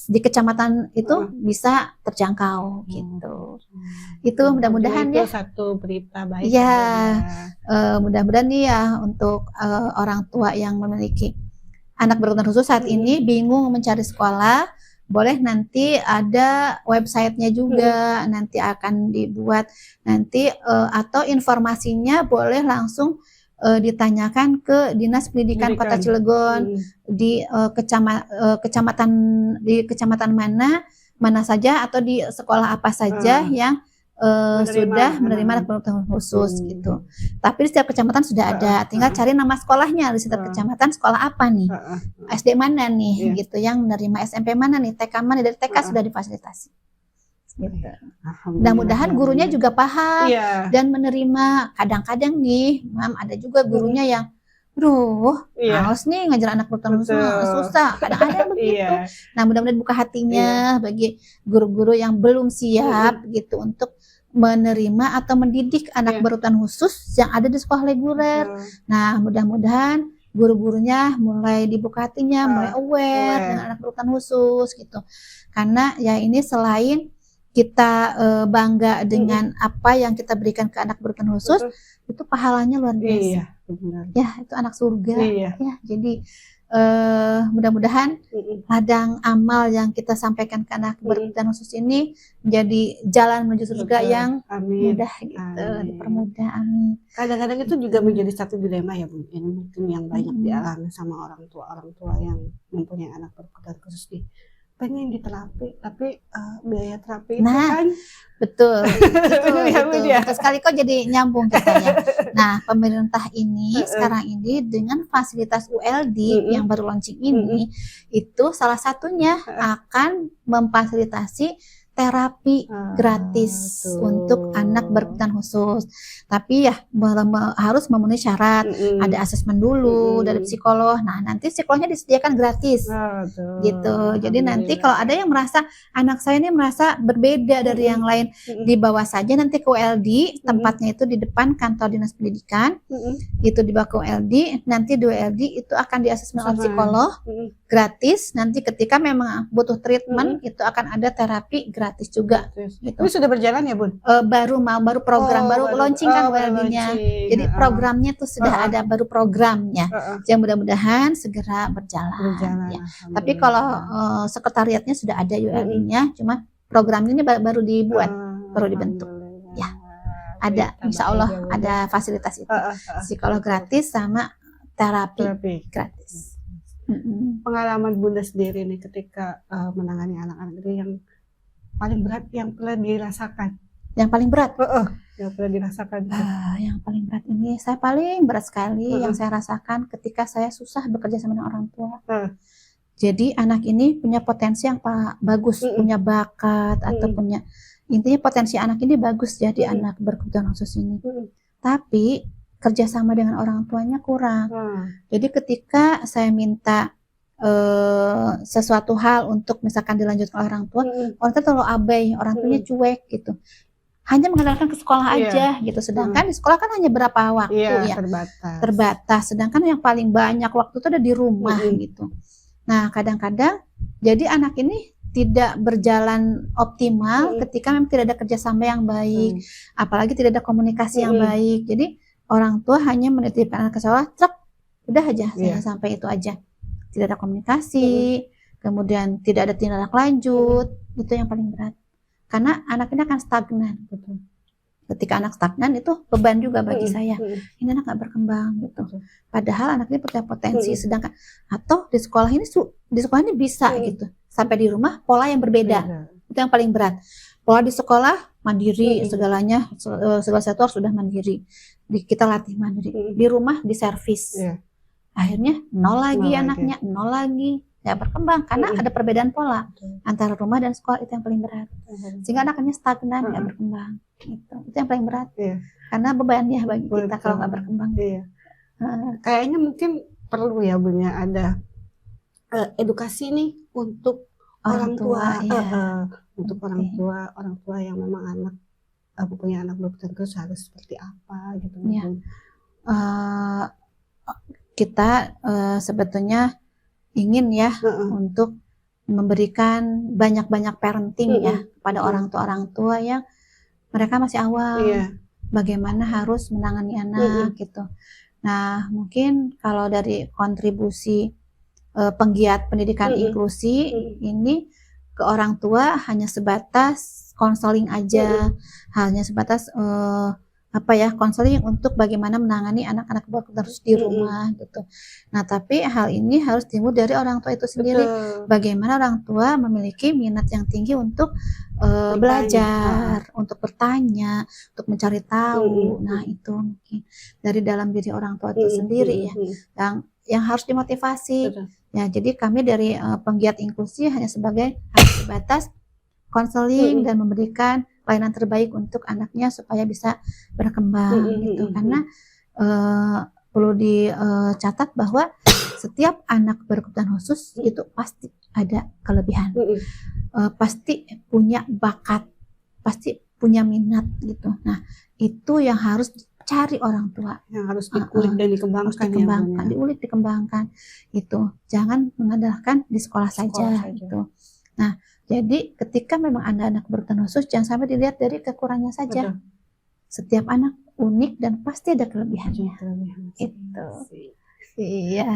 di kecamatan itu bisa terjangkau gitu. Itu mudah-mudahan itu ya satu berita baik ya, mudah-mudahan nih ya untuk orang tua yang memiliki anak berkebutuhan khusus saat ini bingung mencari sekolah, boleh nanti ada websitenya juga, nanti akan dibuat nanti atau informasinya boleh langsung ditanyakan ke Dinas Pendidikan Kota Cilegon di kecamatan mana saja atau di sekolah apa saja yang sudah menerima anak berkebutuhan khusus gitu. Tapi di setiap kecamatan sudah ada, tinggal cari nama sekolahnya di setiap kecamatan, sekolah apa nih, SD mana nih gitu, yang menerima SMP mana nih, TK mana, dari TK sudah difasilitasi. Gitu. Mudah-mudahan gurunya juga paham dan menerima. Kadang-kadang nih, Mam, ada juga gurunya yang, males nih ngajar anak berkebutuhan khusus, susah. Kadang-kadang begitu. Nah, mudah-mudahan buka hatinya bagi guru-guru yang belum siap gitu untuk menerima atau mendidik anak berkebutuhan khusus yang ada di sekolah reguler. Nah, mudah-mudahan guru-gurunya mulai dibuka hatinya, mulai aware dengan anak berkebutuhan khusus gitu. Karena ya ini selain kita bangga dengan apa yang kita berikan ke anak berkebutuhan khusus, itu pahalanya luar biasa. Ya, itu anak surga. Ya, jadi mudah-mudahan ladang amal yang kita sampaikan ke anak berkebutuhan khusus ini menjadi jalan menuju surga yang mudah gitu, dipermudah. Amin. Kadang-kadang itu juga menjadi satu dilema ya, Bu. Ini mungkin yang banyak dialami sama orang tua yang mempunyai anak berkebutuhan khusus nih. Pengen diterapi, tapi biaya terapi itu kan betul sekali, kok jadi nyambung kita ya. Nah, pemerintah ini sekarang ini dengan fasilitas ULD yang baru launching ini, itu salah satunya akan memfasilitasi terapi gratis untuk anak berkebutuhan khusus. Tapi ya harus memenuhi syarat, ada asesmen dulu dari psikolog. Nah, nanti psikolognya disediakan gratis, gitu. Jadi nanti kalau ada yang merasa anak saya ini merasa berbeda dari yang lain, dibawa saja nanti ke ULD, tempatnya itu di depan kantor Dinas Pendidikan, itu dibawa ke ULD. Nanti di ULD itu akan diasesmen oleh psikolog gratis. Nanti ketika memang butuh treatment, itu akan ada terapi gratis juga. Gitu. Ini sudah berjalan ya, Bun? Baru launching kan ULD-nya. Jadi programnya tuh sudah ada, baru programnya. Yang mudah-mudahan segera berjalan. Ya. Tapi kalau sekretariatnya sudah ada ULD-nya, cuma programnya baru dibuat, baru dibentuk. Ya, ada, insya Allah ada fasilitas itu, psikolog gratis sama terapi gratis. Pengalaman Bunda sendiri nih ketika menangani anak-anak itu yang paling berat yang pernah dirasakan? Yang paling berat? Yang pernah dirasakan? Yang paling berat ini, saya paling berat sekali yang saya rasakan ketika saya susah bekerja sama dengan orang tua. Jadi anak ini punya potensi yang bagus, punya bakat atau punya, intinya potensi anak ini bagus jadi anak berkebutuhan khusus ini. Tapi kerjasama dengan orang tuanya kurang. Jadi ketika saya minta sesuatu hal untuk misalkan dilanjutkan oleh orang tua, orang tua terlalu abai, orang tuanya cuek gitu. Hanya mengandalkan ke sekolah aja gitu. Sedangkan di sekolah kan hanya berapa waktu ya, terbatas. Sedangkan yang paling banyak waktu itu ada di rumah gitu. Nah, kadang-kadang jadi anak ini tidak berjalan optimal ketika memang tidak ada kerjasama yang baik, apalagi tidak ada komunikasi yang baik. Jadi orang tua hanya menitipkan anak ke sekolah, udah aja, sampai itu aja. Tidak ada komunikasi, kemudian tidak ada tindak lanjut, itu yang paling berat. Karena anak ini akan stagnan. Ketika anak stagnan itu beban juga bagi saya. Ini anak nggak berkembang gitu. Padahal anak ini punya potensi, sedangkan atau di sekolah ini bisa gitu. Sampai di rumah pola yang berbeda. Itu yang paling berat. Pola di sekolah mandiri, segalanya segala sesuatu harus sudah mandiri. Kita latih mandiri. Di rumah diservis. Akhirnya nol lagi anaknya, nol lagi, nggak berkembang karena ada perbedaan pola antara rumah dan sekolah. Itu yang paling berat, sehingga anaknya stagnan, nggak berkembang. Itu yang paling berat, karena bebannya bagi kita kalau nggak berkembang. Kayaknya mungkin perlu ya, Bun, ya, ada edukasi nih untuk orang tua, untuk orang tua yang memang anak punya anak berkebutuhan khusus harus seperti apa gitu. Kita sebetulnya ingin ya untuk memberikan banyak-banyak parenting ya pada orang tua yang mereka masih awam, bagaimana harus menangani anak gitu. Nah, mungkin kalau dari kontribusi penggiat pendidikan inklusi ini ke orang tua hanya sebatas konseling aja, hanya sebatas konseling untuk bagaimana menangani anak-anak berkebutuhan khusus di rumah gitu. Nah, tapi hal ini harus timbul dari orang tua itu sendiri. Betul. Bagaimana orang tua memiliki minat yang tinggi untuk belajar, untuk bertanya, untuk mencari tahu. Nah, itu mungkin dari dalam diri orang tua itu sendiri ya, yang harus dimotivasi. Betul. Ya, jadi kami dari penggiat inklusi hanya sebatas konseling dan memberikan pelayanan terbaik untuk anaknya supaya bisa berkembang gitu. Karena perlu dicatat bahwa setiap anak berkebutuhan khusus itu pasti ada kelebihan, pasti punya bakat, pasti punya minat gitu. Nah, itu yang harus cari orang tua, yang harus dikulik dan dikembangkan, diulik, dikembangkan itu. Jangan mengandalkan di sekolah saja gitu. Nah, jadi ketika memang ada anak berkebutuhan khusus, jangan sampai dilihat dari kekurangannya saja. Betul. Setiap anak unik dan pasti ada kelebihannya. Itu. Iya.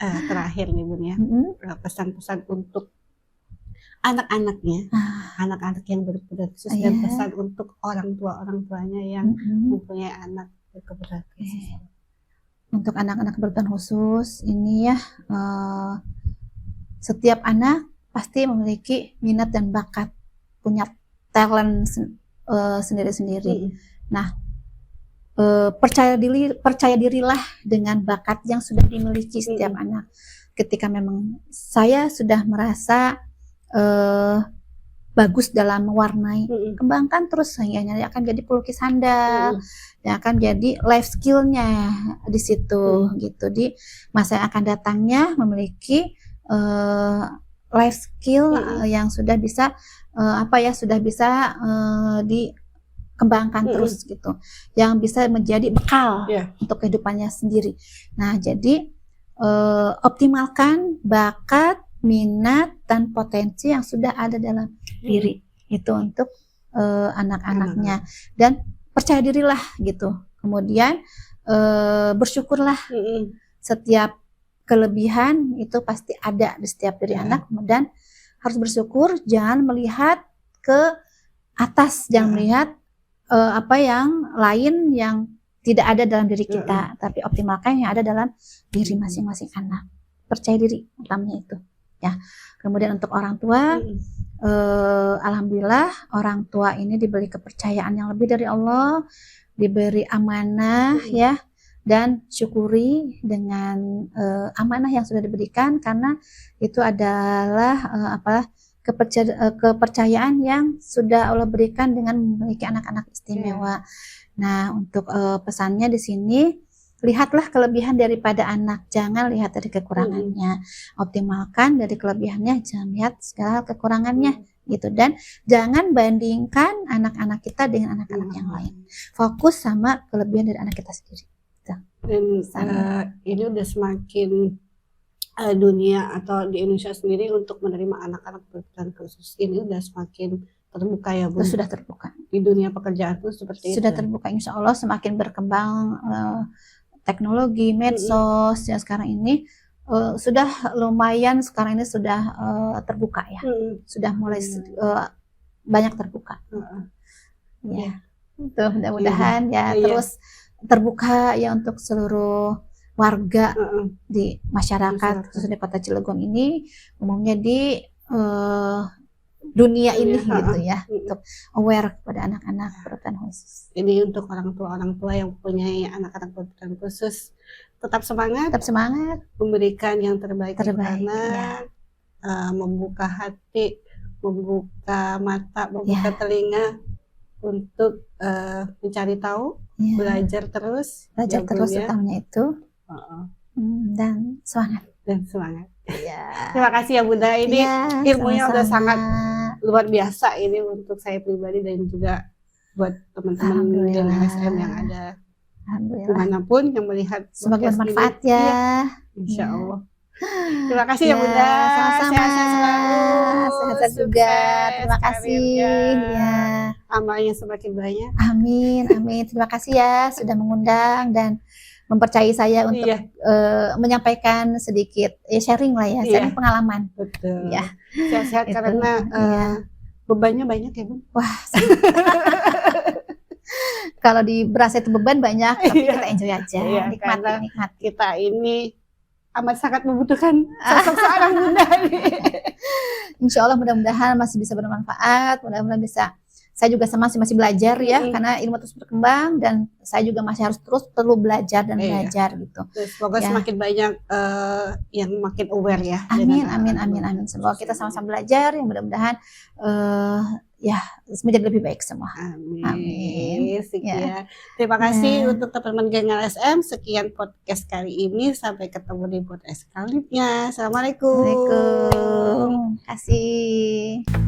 Terakhir nih Bun ya, pesan-pesan untuk anak-anaknya, anak-anak yang berkebutuhan khusus dan pesan untuk orang tuanya yang mempunyai anak berkebutuhan khusus. Untuk anak-anak berkebutuhan khusus ini ya, setiap anak pasti memiliki minat dan bakat, punya talent sendiri-sendiri. Nah, percaya dirilah dengan bakat yang sudah dimiliki setiap anak. Ketika memang saya sudah merasa bagus dalam mewarnai, kembangkan terus, sehingga akan jadi pelukis handal, yang akan jadi life skill-nya di situ gitu. Di masa yang akan datangnya memiliki life skill yang sudah bisa dikembangkan terus gitu, yang bisa menjadi bekal untuk kehidupannya sendiri. Nah, jadi optimalkan bakat, minat dan potensi yang sudah ada dalam diri itu untuk anak-anaknya, dan percaya dirilah gitu. Kemudian bersyukurlah, setiap kelebihan itu pasti ada di setiap diri anak, dan harus bersyukur, jangan melihat ke atas, jangan melihat apa yang lain yang tidak ada dalam diri kita, tapi optimalkan yang ada dalam diri masing-masing anak. Percaya diri utamanya itu ya. Kemudian untuk orang tua, alhamdulillah orang tua ini diberi kepercayaan yang lebih dari Allah, diberi amanah ya, dan syukuri dengan amanah yang sudah diberikan, karena itu adalah kepercayaan yang sudah Allah berikan dengan memiliki anak-anak istimewa. Nah, untuk pesannya di sini, lihatlah kelebihan daripada anak, jangan lihat dari kekurangannya. Optimalkan dari kelebihannya, jangan lihat segala kekurangannya gitu. Dan jangan bandingkan anak-anak kita dengan anak-anak yang lain. Fokus sama kelebihan dari anak kita sendiri. Dan ini udah semakin dunia atau di Indonesia sendiri untuk menerima anak-anak berkebutuhan khusus ini udah semakin terbuka ya Bu. Sudah terbuka. Di dunia pekerjaan pun seperti itu. Sudah terbuka, insya Allah semakin berkembang teknologi, medsos ya sekarang ini sudah lumayan, sekarang ini sudah terbuka ya. Sudah mulai banyak terbuka. Ya. Itu mudah-mudahan terus terbuka ya untuk seluruh warga di masyarakat, khususnya di Kota Cilegon ini, umumnya di dunia ini gitu ya, untuk aware kepada anak-anak berkebutuhan khusus. Jadi untuk orang tua yang punya anak-anak berkebutuhan khusus, tetap semangat, memberikan yang terbaik untuk anak, membuka hati, membuka mata, membuka telinga untuk mencari tahu, belajar terus utamanya itu, dan semangat. Terima kasih ya Bunda, ini ilmunya udah sangat luar biasa ini untuk saya pribadi dan juga buat teman-teman di LSM yang ada dimanapun yang melihat. Semoga bermanfaat ya. Insya Allah. Terima kasih ya Bunda. Sama-sama. Sehat-sehat selalu. Sehat juga. Terima kasih. Ya. Amalnya semakin banyak. Amin. Terima kasih ya sudah mengundang dan mempercayai saya untuk Iya, menyampaikan sedikit sharing lah ya, Iya. sharing pengalaman. betul. Ya, Sehat-sehat itu. karena Iya. bebannya banyak ya, Bun. Wah, kalau berasa itu beban banyak, tapi Iya. kita enjoy aja, Iya, karena nikmati. Kita ini amat sangat membutuhkan sosok seorang bunda nih. Insya Allah mudah-mudahan masih bisa bermanfaat, mudah-mudahan bisa. Saya juga masih belajar ya, karena ilmu terus berkembang dan saya juga masih harus terus perlu belajar dan Iya. belajar gitu. Semoga Ya. semakin banyak yang makin aware ya. Amin, dengan amin. Semoga kita sama-sama belajar, yang mudah-mudahan ya menjadi lebih baik semua. Amin. Sekian. Ya. Terima kasih untuk teman-teman Geng LSM. Sekian podcast kali ini. Sampai ketemu di podcast selanjutnya. Assalamualaikum. Assalamualaikum. Terima kasih.